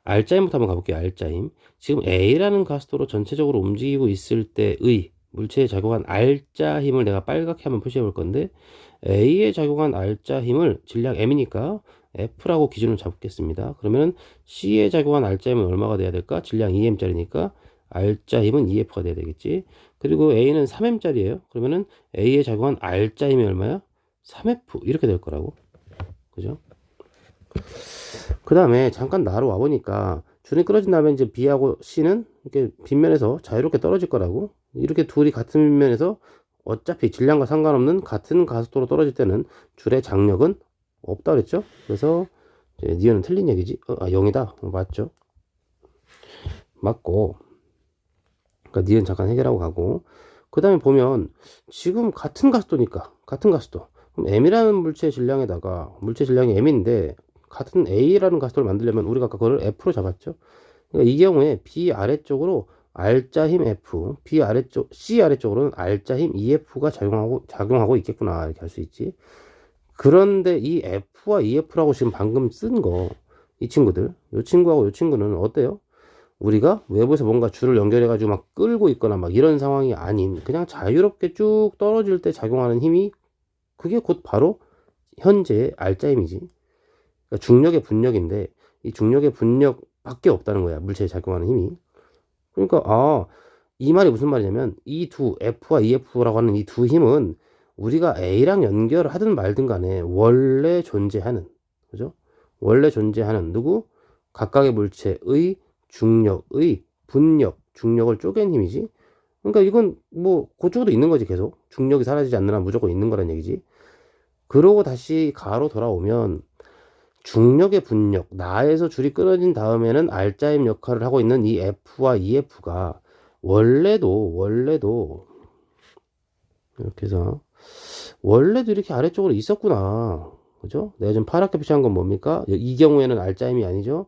S1: 알짜힘부터 한번 가볼게요. 알짜힘. 지금 A라는 가속도로 전체적으로 움직이고 있을 때의 물체에 작용한 알짜힘을 내가 빨갛게 한번 표시해 볼 건데, A에 작용한 알짜힘을 질량 M이니까 F라고 기준을 잡겠습니다. 그러면 C에 작용한 알짜힘은 얼마가 돼야 될까? 질량 2M짜리니까 알짜힘은 EF가 돼야 되겠지. 그리고 A는 3M짜리예요. 그러면은 A에 작용한 알짜힘이 얼마야? 3F 이렇게 될 거라고. 그죠? 그 다음에 잠깐 나로 와보니까 줄이 끊어진 다음에 이제 B하고 C는 이렇게 빗면에서 자유롭게 떨어질 거라고. 이렇게 둘이 같은 빗면에서 어차피 질량과 상관없는 같은 가속도로 떨어질 때는 줄의 장력은 없다 그랬죠. 그래서 이제 니은은 틀린 얘기지. 0이다. 맞죠. 맞고, 그러니까 니은 잠깐 해결하고 가고, 그 다음에 보면 지금 같은 가속도니까 같은 가속도, 그럼 M이라는 물체 질량에다가 물체 질량이 M인데 같은 A라는 가속도를 만들려면 우리가 아까 그걸 F로 잡았죠. 그러니까 이 경우에 B 아래쪽으로 알짜힘 F, B 아래쪽, C 아래쪽으로는 알짜힘 EF가 작용하고 있겠구나 이렇게 할 수 있지. 그런데 이 F와 EF라고 지금 방금 쓴 거, 이 친구들, 이 친구하고 이 친구는 어때요? 우리가 외부에서 뭔가 줄을 연결해가지고 막 끌고 있거나 막 이런 상황이 아닌, 그냥 자유롭게 쭉 떨어질 때 작용하는 힘이, 그게 곧 바로 현재의 알짜힘이지. 그러니까 중력의 분력인데 이 중력의 분력밖에 없다는 거야, 물체에 작용하는 힘이. 그러니까 이 말이 무슨 말이냐면 이 두 F와 EF라고 하는 이 두 힘은 우리가 A랑 연결을 하든 말든 간에 원래 존재하는, 그죠? 원래 존재하는 누구? 각각의 물체의 중력의 분력, 중력을 쪼갠 힘이지. 그러니까 이건 뭐 그쪽도 있는 거지. 계속 중력이 사라지지 않는 한 무조건 있는 거란 얘기지. 그러고 다시 가로 돌아오면 중력의 분력, 나에서 줄이 끊어진 다음에는 알짜힘 역할을 하고 있는 이 F와 EF가 원래도 이렇게 해서 원래도 이렇게 아래쪽으로 있었구나. 그죠? 내가 지금 파랗게 표시한 건 뭡니까? 이 경우에는 알짜힘이 아니죠?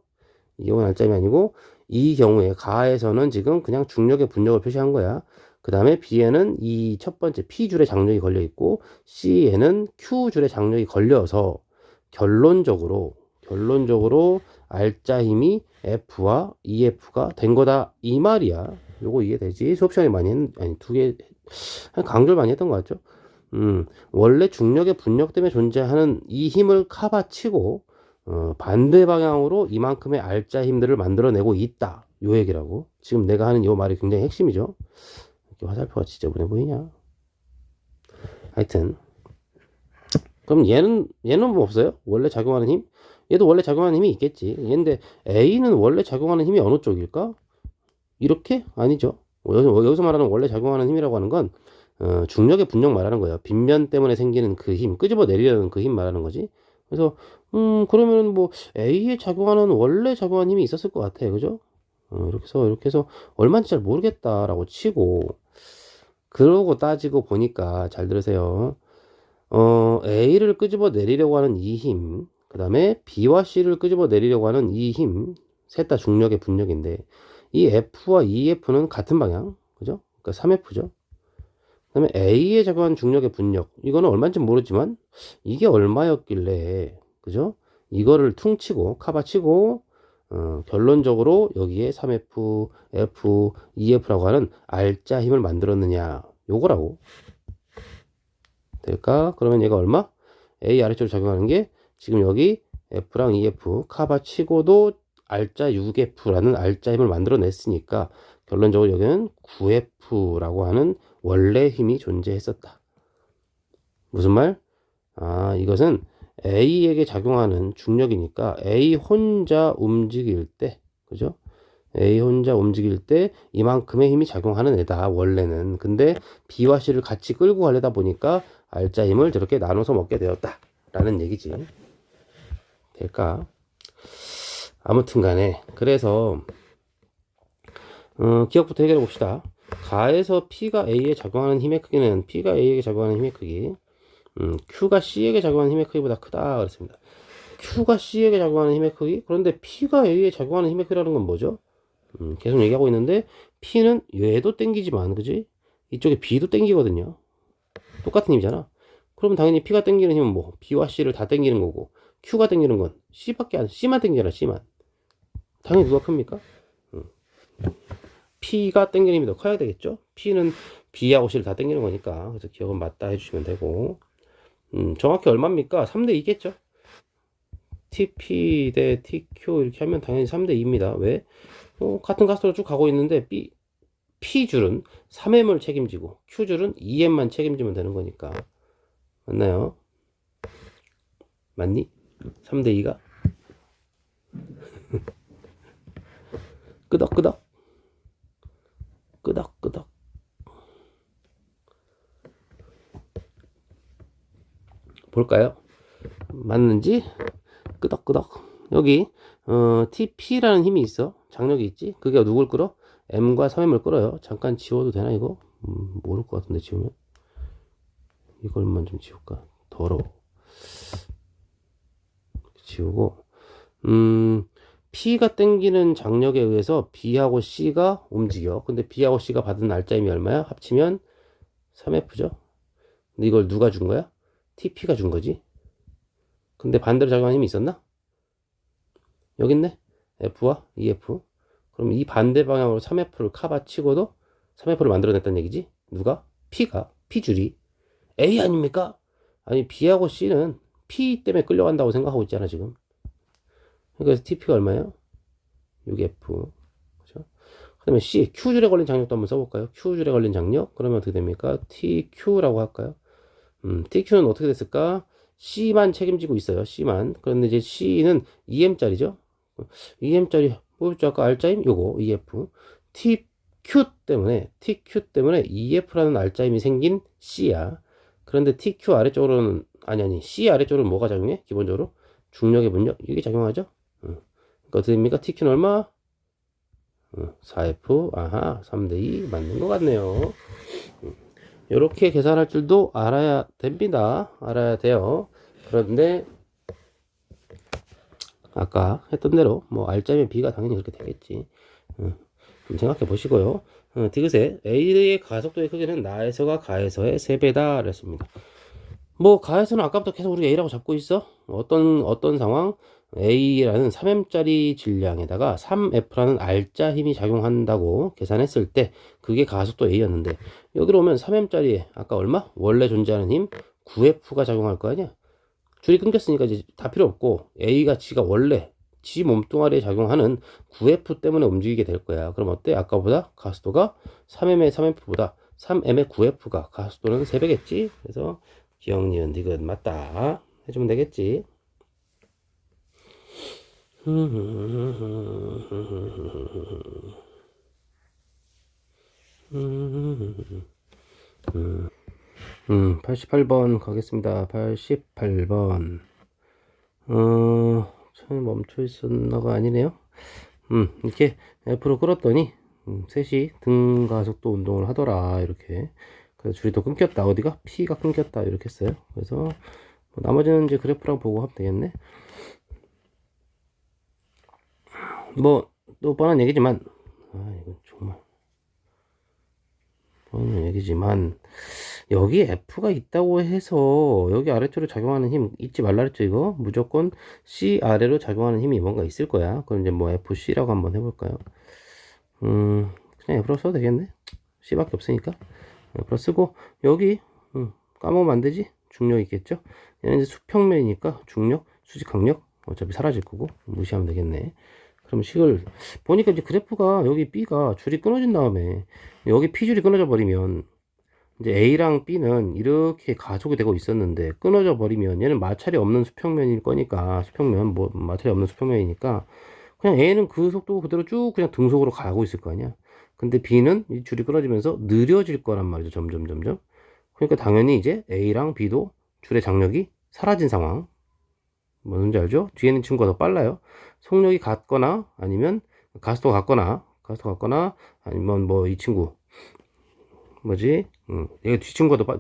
S1: 이 경우는 알짜힘이 아니고, 이 경우에 가에서는 지금 그냥 중력의 분력을 표시한 거야. 그 다음에 B에는 이 첫 번째 P줄의 장력이 걸려 있고, C에는 Q줄의 장력이 걸려서 결론적으로 알짜힘이 F와 EF가 된 거다 이 말이야. 요거 이해되지? 수업 시간에 많이 두 개 강조를 많이 했던 것 같죠? 원래 중력의 분력 때문에 존재하는 이 힘을 카바치고 반대 방향으로 이만큼의 알짜 힘들을 만들어내고 있다. 요 얘기라고. 지금 내가 하는 요 말이 굉장히 핵심이죠. 이렇게 화살표가 지저분해 보이냐? 하여튼 그럼 얘는 뭐 없어요? 원래 작용하는 힘? 얘도 원래 작용하는 힘이 있겠지. 얘인데 A는 원래 작용하는 힘이 어느 쪽일까? 이렇게? 아니죠. 여기서 말하는 원래 작용하는 힘이라고 하는 건 중력의 분력 말하는 거예요. 빗면 때문에 생기는 그 힘, 끄집어 내리려는 그 힘 말하는 거지. 그래서 그러면 뭐 A에 작용하는 원래 작용하는 힘이 있었을 것 같아, 그죠? 이렇게 해서 얼마인지 잘 모르겠다라고 치고, 그러고 따지고 보니까 잘 들으세요. A를 끄집어 내리려고 하는 이 힘, 그 다음에 B와 C를 끄집어 내리려고 하는 이 힘, 셋 다 중력의 분력인데 이 F와 EF는 같은 방향, 그죠? 그러니까 3F죠. 그 다음에 A에 작용한 중력의 분력, 이거는 얼마인지 모르지만 이게 얼마였길래, 그죠? 이거를 퉁치고 카바치고 결론적으로 여기에 3F, F, EF라고 하는 알짜 힘을 만들었느냐, 요거라고. 될까? 그러면 얘가 얼마? A 아래쪽으로 작용하는 게 지금 여기 F랑 EF 카바치고도 알짜 6F라는 알짜 힘을 만들어냈으니까 결론적으로 여기는 9F라고 하는 원래 힘이 존재했었다. 무슨 말? 이것은 A에게 작용하는 중력이니까 A 혼자 움직일 때, 그죠? A 혼자 움직일 때 이만큼의 힘이 작용하는 애다, 원래는. 근데 B와 C를 같이 끌고 가려다 보니까 알짜 힘을 저렇게 나눠서 먹게 되었다 라는 얘기지. 될까? 아무튼 간에 그래서 기억부터 해결해 봅시다. 가에서 P가 A에 작용하는 힘의 크기는 P가 A에게 작용하는 힘의 크기, Q가 C에게 작용하는 힘의 크기보다 크다 그랬습니다. Q가 C에게 작용하는 힘의 크기? 그런데 P가 A에 작용하는 힘의 크기라는 건 뭐죠? 계속 얘기하고 있는데 P는 얘도 땡기지만, 그지? 이쪽에 B도 땡기거든요. 똑같은 힘이잖아. 그러면 당연히 P가 땡기는 힘은 뭐 B와 C를 다 땡기는 거고 Q가 땡기는 건 C밖에 안 C만 땡기잖아. C만. 당연히 누가 큽니까? P가 땡기는 힘이 더 커야 되겠죠? P는 B하고 C를 다 땡기는 거니까. 그래서 기억은 맞다 해주시면 되고. 정확히 얼마입니까? 3대 2겠죠? TP 대 TQ 이렇게 하면 당연히 3대 2입니다. 왜? 같은 가스로 쭉 가고 있는데 P줄은 3M을 책임지고 Q줄은 2M만 책임지면 되는 거니까. 맞나요? 맞니? 3대 2가? 끄덕끄덕. 끄덕끄덕. 볼까요? 맞는지? 끄덕끄덕. 여기 TP라는 힘이 있어. 장력이 있지. 그게 누굴 끌어? M과 3M을 끌어요. 잠깐 지워도 되나 이거? 모를 것 같은데 지우면. 이걸만 좀 지울까? 더러워. 지우고 P가 땡기는 장력에 의해서 B하고 C가 움직여. 근데 B하고 C가 받은 날짜임이 얼마야? 합치면 3F죠. 근데 이걸 누가 준 거야? TP가 준 거지. 근데 반대로 작용하는 힘이 있었나? 여기 있네. F와 EF. 그럼 이 반대 방향으로 3F를 카바치고도 3F를 만들어냈다는 얘기지? 누가? P가. P줄이. A 아닙니까? 아니 B하고 C는 P 때문에 끌려간다고 생각하고 있잖아 지금. 그래서 TP가 얼마예요? 6F. 그죠? 그 다음에 C, Q줄에 걸린 장력도 한번 써볼까요? Q줄에 걸린 장력? 그러면 어떻게 됩니까? TQ라고 할까요? TQ는 어떻게 됐을까? C만 책임지고 있어요. C만. 그런데 이제 C는 EM짜리죠? EM짜리, 뭐였죠? 아까 R자임? 요거, EF. TQ 때문에 EF라는 R자임이 생긴 C야. 그런데 TQ 아래쪽으로는, 아니, C 아래쪽으로는 뭐가 작용해? 기본적으로? 중력의 분력? 이게 작용하죠? 그러니까 어떻게 됩니까? TQ는 얼마? 4F, 아하, 3대2 맞는 것 같네요. 이렇게 계산할 줄도 알아야 됩니다. 알아야 돼요. 그런데 아까 했던 대로 뭐 R자면 B가 당연히 그렇게 되겠지. 좀 생각해 보시고요. 디귿에 A의 가속도의 크기는 나에서가 가에서의 3배다 그랬습니다. 뭐 가에서는 아까부터 계속 우리가 A라고 잡고 있어. 어떤 상황? A라는 3M짜리 질량에다가 3F라는 R자 힘이 작용한다고 계산했을 때 그게 가속도 A였는데 여기로 오면 3M짜리에 아까 얼마? 원래 존재하는 힘 9F가 작용할 거 아니야? 줄이 끊겼으니까 이제 다 필요 없고 A가 지가 원래 지 몸뚱아리에 작용하는 9F 때문에 움직이게 될 거야. 그럼 어때? 아까보다 가속도가 3M의 3F보다 3M의 9F가 가속도는 3배겠지? 그래서 기억, 니은, 디귿 맞다 해주면 되겠지. 음, 88번 가겠습니다. 88번. 처음에 멈춰 있었나가 아니네요. 이렇게 F로 끌었더니, 셋이 등 가속도 운동을 하더라. 이렇게. 그래서 줄이 또 끊겼다. 어디가? P가 끊겼다. 이렇게 했어요. 그래서, 뭐 나머지는 이제 그래프랑 보고 하면 되겠네. 뭐, 또 뻔한 얘기지만, 이건 정말. 뻔한 얘기지만, 여기 F가 있다고 해서, 여기 아래쪽으로 작용하는 힘 잊지 말라 그랬죠, 이거? 무조건 C 아래로 작용하는 힘이 뭔가 있을 거야. 그럼 이제 뭐 FC라고 한번 해볼까요? 그냥 F로 써도 되겠네? C밖에 없으니까. F로 쓰고, 여기, 까먹으면 안 되지? 중력 있겠죠? 얘는 이제 수평면이니까 중력, 수직 강력, 어차피 사라질 거고, 무시하면 되겠네. 그럼 식을 보니까 이제 그래프가 여기 B가 줄이 끊어진 다음에 여기 P줄이 끊어져 버리면 이제 A랑 B는 이렇게 가속이 되고 있었는데 끊어져 버리면 얘는 마찰이 없는 수평면일 거니까 수평면 뭐 마찰이 없는 수평면이니까 그냥 A는 그 속도 그대로 쭉 그냥 등속으로 가고 있을 거 아니야. 근데 B는 이 줄이 끊어지면서 느려질 거란 말이죠. 점점. 그러니까 당연히 이제 A랑 B도 줄의 장력이 사라진 상황. 뭔지 알죠? 뒤에 있는 친구가 더 빨라요. 속력이 같거나 아니면 가속도가 같거나 아니면 뭐 이 친구 뭐지? 얘가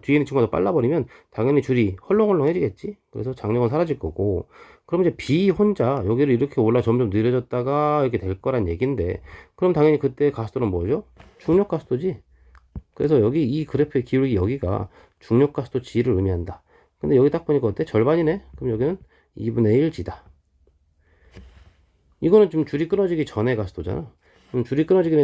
S1: 뒤에 있는 친구가 더 빨라버리면 당연히 줄이 헐렁헐렁해지겠지. 그래서 장력은 사라질 거고. 그럼 이제 B 혼자 여기를 이렇게 올라 점점 느려졌다가 이렇게 될 거란 얘긴데 그럼 당연히 그때 가속도는 뭐죠? 중력 가속도지. 그래서 여기 이 그래프의 기울기 여기가 중력 가속도 G를 의미한다. 근데 여기 딱 보니까 어때? 절반이네? 그럼 여기는 2분의 1 G다. 이거는 좀 줄이 끊어지기 전에 가스도잖아. 그럼 줄이 끊어지기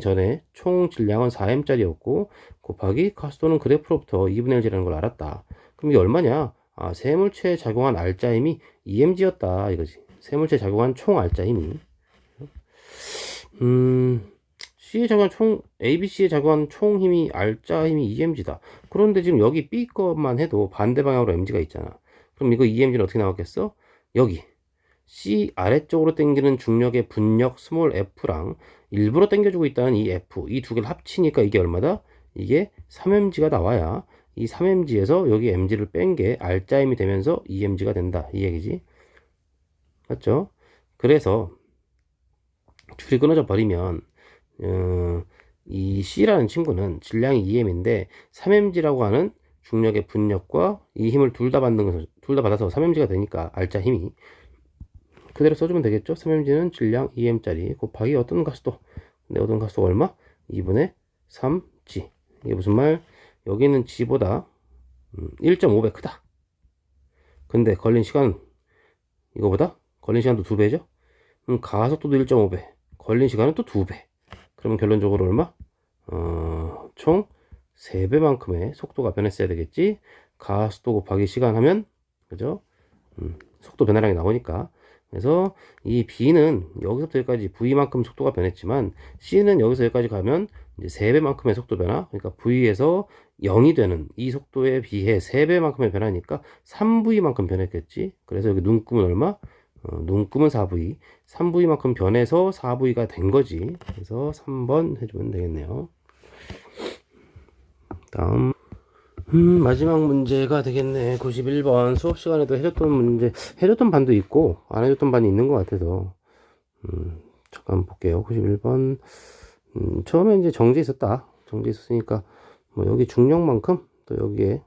S1: 전에 총 질량은 4m짜리였고, 곱하기 가스도는 그래프로부터 2분의 1 G라는 걸 알았다. 그럼 이게 얼마냐? 아, 세물체에 작용한 알짜 힘이 EMG였다. 이거지. 세물체에 작용한 총 알짜 힘이. C에 작용한 ABC에 작용한 총 힘이, 알짜 힘이 EMG다. 그런데 지금 여기 B 것만 해도 반대 방향으로 MG가 있잖아. 그럼 이거 EMG는 어떻게 나왔겠어? 여기. C 아래쪽으로 당기는 중력의 분력 스몰 f랑 일부러 당겨주고 있다는 이 F, 이 두 개를 합치니까 이게 얼마다? 이게 3mg가 나와야 이 3mg에서 여기 mg를 뺀 게 알짜 힘이 되면서 EMG가 된다. 이 얘기지. 맞죠? 그래서 줄이 끊어져 버리면 이 C라는 친구는 질량이 EM인데 3mg라고 하는 중력의 분력과 이 힘을 둘 다 받아서 3mg가 되니까 알짜 힘이 그대로 써주면 되겠죠. 3mg는 질량 2m짜리 곱하기 어떤 가스도. 근데 어떤 가스도가 얼마? 2분의 3g. 이게 무슨 말? 여기는 g보다 1.5배 크다. 근데 걸린 시간 이거보다 걸린 시간도 2배죠. 가속도도 1.5배. 걸린 시간은 또 2배. 그러면 결론적으로 얼마? 총 3배만큼의 속도가 변했어야 되겠지. 가속도 곱하기 시간 하면 그죠? 속도 변화량이 나오니까. 그래서 이 B는 여기서부터 여기까지 V만큼 속도가 변했지만 C는 여기서 여기까지 가면 이제 3배만큼의 속도 변화. 그러니까 V에서 0이 되는 이 속도에 비해 3배만큼의 변화니까 3V만큼 변했겠지. 그래서 여기 눈금은 얼마? 눈금은 4V. 3V만큼 변해서 4V가 된 거지. 그래서 3번 해주면 되겠네요. 다음. 마지막 문제가 되겠네. 91번. 수업 시간에도 해줬던 문제, 해줬던 반도 있고, 안 해줬던 반이 있는 것 같아서. 잠깐 볼게요. 91번. 처음에 이제 정지 있었다. 정지 있었으니까, 뭐, 여기 중력만큼 또 여기에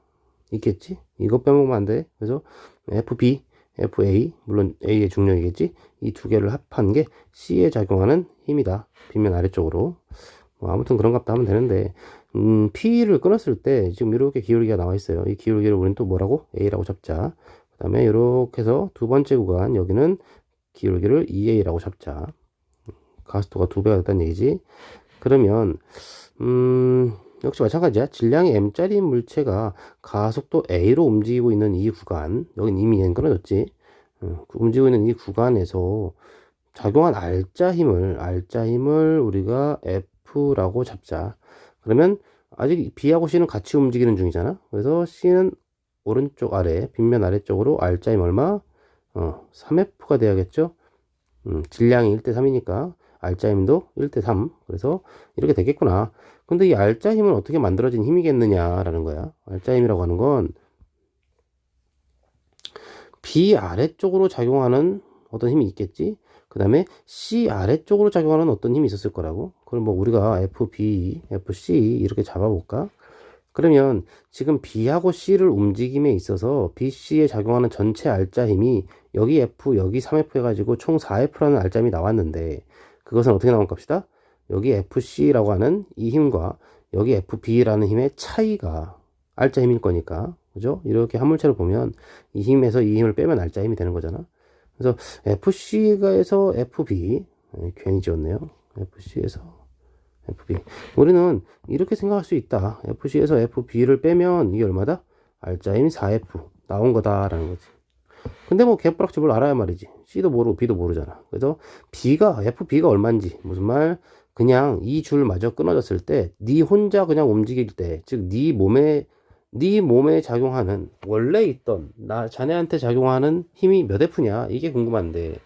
S1: 있겠지? 이거 빼먹으면 안 돼. 그래서 FB, FA, 물론 A의 중력이겠지? 이 두 개를 합한 게 C에 작용하는 힘이다. 빗면 아래쪽으로. 뭐 아무튼 그런 값도 하면 되는데, P를 끊었을 때 지금 이렇게 기울기가 나와 있어요. 이 기울기를 우리는 또 뭐라고? A라고 잡자. 그 다음에 이렇게 해서 두 번째 구간, 여기는 기울기를 2A라고 잡자. 가속도가 2배가 됐다는 얘기지. 그러면, 역시 마찬가지야. 질량이 M짜리 물체가 가속도 A로 움직이고 있는 이 구간, 여긴 이미 얘는 끊어졌지. 움직이고 있는 이 구간에서 작용한 알짜 힘을 우리가 F라고 잡자. 그러면 아직 B하고 C는 같이 움직이는 중이잖아. 그래서 C는 오른쪽 아래, 빗면 아래쪽으로 알짜 힘 얼마? 3F가 돼야겠죠. 질량이 1대3이니까 알짜 힘도 1대3. 그래서 이렇게 되겠구나. 근데 이 알짜 힘은 어떻게 만들어진 힘이겠느냐라는 거야. 알짜 힘이라고 하는 건 B 아래쪽으로 작용하는 어떤 힘이 있겠지. 그 다음에 C 아래쪽으로 작용하는 어떤 힘이 있었을 거라고. 그럼 뭐 우리가 FB, FC 이렇게 잡아볼까? 그러면 지금 B하고 C를 움직임에 있어서 BC에 작용하는 전체 알짜 힘이 여기 F, 여기 3F 해가지고 총 4F라는 알짜 힘이 나왔는데 그것은 어떻게 나온 값이다? 여기 FC라고 하는 이 힘과 여기 FB라는 힘의 차이가 알짜 힘일 거니까. 그죠? 이렇게 한 물체를 보면 이 힘에서 이 힘을 빼면 알짜 힘이 되는 거잖아. 그래서 FC가에서 FB, 괜히 지웠네요. FC에서 FB. 우리는 이렇게 생각할 수 있다. FC에서 FB를 빼면 이게 얼마다? 알짜 힘이 4F 나온 거다라는 거지. 근데 뭐 개뿔락지 뭘 알아야 말이지. C도 모르고 B도 모르잖아. 그래서 FB가 얼마인지 무슨 말? 그냥 이 줄마저 끊어졌을 때, 네 혼자 그냥 움직일 때, 즉 네 몸에 작용하는 원래 있던 자네한테 작용하는 힘이 몇 F냐 이게 궁금한데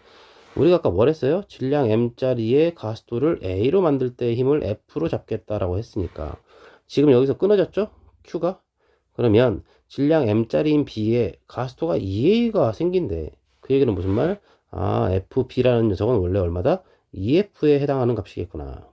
S1: 우리가 아까 뭘 했어요? 질량 M짜리의 가속도를 A로 만들 때 힘을 F로 잡겠다라고 했으니까 지금 여기서 끊어졌죠? Q가? 그러면 질량 M짜리인 B에 가속도가 2A가 생긴대. 그 얘기는 무슨 말? 아, FB라는 녀석은 원래 얼마다? 2F에 해당하는 값이겠구나.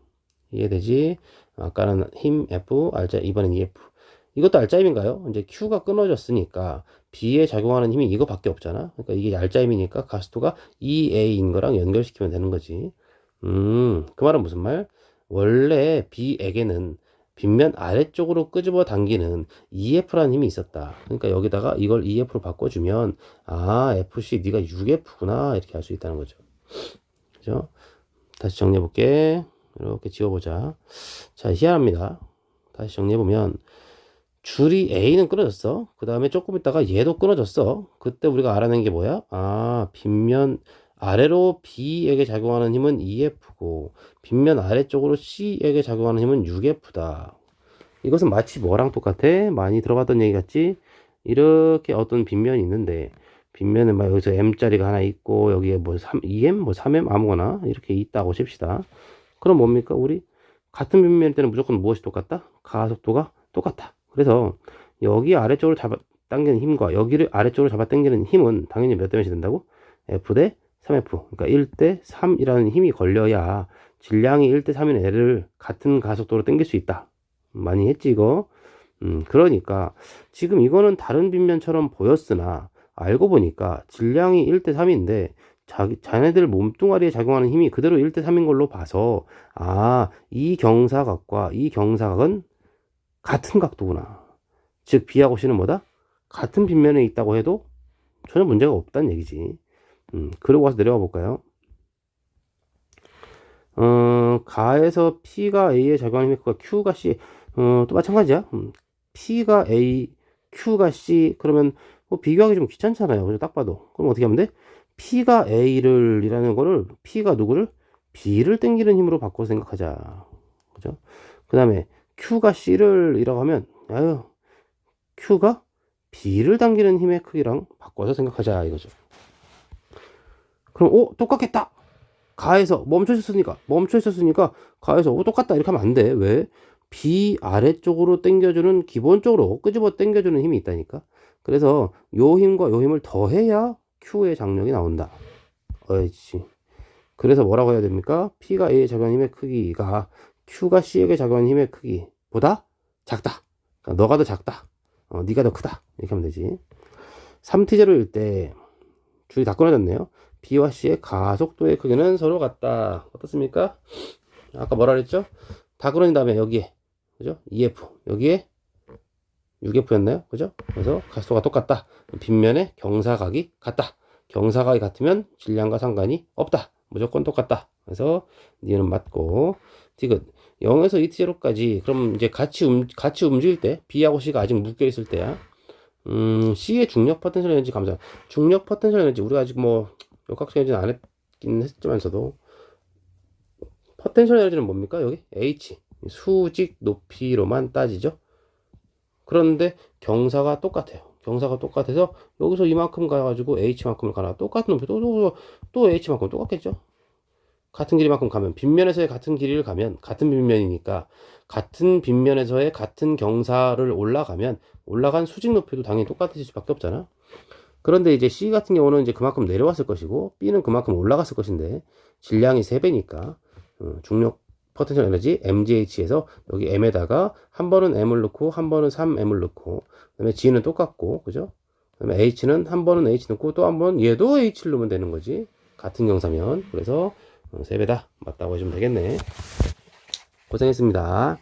S1: 이해되지? 아까는 힘 F, 알짜, 이번엔 2F. 이것도 알짜 힘인가요? 이제 Q가 끊어졌으니까 B에 작용하는 힘이 이거밖에 없잖아. 그러니까 이게 알짜 힘이니까 가속도가 2A인 거랑 연결시키면 되는 거지. 그 말은 무슨 말? 원래 B에게는 빗면 아래쪽으로 끄집어 당기는 EF라는 힘이 있었다. 그러니까 여기다가 이걸 EF로 바꿔주면 아 FC 네가 6F구나 이렇게 할 수 있다는 거죠. 그죠? 다시 정리해 볼게. 이렇게 지워보자. 자, 희한합니다. 다시 정리해 보면 줄이 A는 끊어졌어. 그 다음에 조금 있다가 얘도 끊어졌어. 그때 우리가 알아낸 게 뭐야? 아, 빗면 아래로 B에게 작용하는 힘은 EF고 빗면 아래쪽으로 C에게 작용하는 힘은 6F다. 이것은 마치 뭐랑 똑같아? 많이 들어봤던 얘기 같지? 이렇게 어떤 빗면이 있는데 빗면은 막 여기서 M자리가 하나 있고 여기에 뭐 2M, 뭐 3M 아무거나 이렇게 있다고 칩시다. 그럼 뭡니까? 우리 같은 빗면일 때는 무조건 무엇이 똑같다? 가속도가 똑같다. 그래서 여기 아래쪽으로 잡아 당기는 힘과 여기를 아래쪽으로 잡아 당기는 힘은 당연히 몇 대 몇이 된다고? F 대 3F. 그러니까 1대 3이라는 힘이 걸려야 질량이 1대 3인 애를 같은 가속도로 당길 수 있다. 많이 했지 이거? 그러니까 지금 이거는 다른 빗면처럼 보였으나 알고 보니까 질량이 1대 3인데 자네들 몸뚱아리에 작용하는 힘이 그대로 1대 3인 걸로 봐서 아, 이 경사각과 이 경사각은 같은 각도구나. 즉 B하고 C는 뭐다? 같은 빗면에 있다고 해도 전혀 문제가 없다는 얘기지. 그리고 와서 내려가 볼까요? 가에서 P가 A에 작용하는 힘과 Q가 C 또 마찬가지야. P가 A, Q가 C 그러면 뭐 비교하기 좀 귀찮잖아요. 그죠? 딱 봐도. 그럼 어떻게 하면 돼? P가 A를 이라는 거를 P가 누구를? B를 당기는 힘으로 바꿔 생각하자. 그죠? 그 다음에 Q가 C를 이라고 하면 아유 Q가 B를 당기는 힘의 크기랑 바꿔서 생각하자 이거죠. 그럼 똑같겠다. 가에서 멈춰 있었으니까 가에서 똑같다 이렇게 하면 안 돼. 왜? B 아래쪽으로 당겨주는 기본적으로 끄집어 당겨주는 힘이 있다니까. 그래서 요 힘과 요 힘을 더해야 Q의 장력이 나온다. 어이씨. 그래서 뭐라고 해야 됩니까? P가 A에 작용하는 힘의 크기가 Q가 C에게 작용하는 힘의 크기보다 작다. 그러니까 너가 더 작다. 네가 더 크다. 이렇게 하면 되지. 3T0일 때 줄이 다 끊어졌네요. B와 C의 가속도의 크기는 서로 같다. 어떻습니까? 아까 뭐라 그랬죠? 다 끊어진 다음에 여기에 그죠? EF 여기에 6F였나요? 그죠? 그래서 가속도가 똑같다. 빗면의 경사각이 같다. 경사각이 같으면 질량과 상관이 없다. 무조건 똑같다. 그래서 니은 맞고 디귿 0에서 2T0까지 그럼 이제 같이 움직일 때 B하고 C가 아직 묶여 있을 때야. C의 중력 포텐셜 에너지 감소. 중력 포텐셜 에너지 우리가 아직 뭐 역학적 에너지는 안 했긴 했지만서도 포텐셜 에너지는 뭡니까? 여기 H 수직 높이로만 따지죠. 그런데 경사가 똑같아요. 경사가 똑같아서 여기서 이만큼 가가지고 H만큼을 가나 똑같은 높이 또 H만큼 똑같겠죠. 같은 길이만큼 가면 빗면에서의 같은 길이를 가면 같은 빗면이니까 같은 빗면에서의 같은 경사를 올라간 수직 높이도 당연히 똑같을 수밖에 없잖아. 그런데 이제 C 같은 경우는 이제 그만큼 내려왔을 것이고 B는 그만큼 올라갔을 것인데 질량이 3배니까 중력 포텐셜 에너지 MGH에서 여기 M에다가 한 번은 M을 넣고 한 번은 3M을 넣고 그다음에 G는 똑같고 그죠? 그다음에 H는 한 번은 H 넣고 또 한 번 얘도 H를 넣으면 되는 거지. 같은 경사면. 그래서 3배다. 맞다고 해주면 되겠네. 고생했습니다.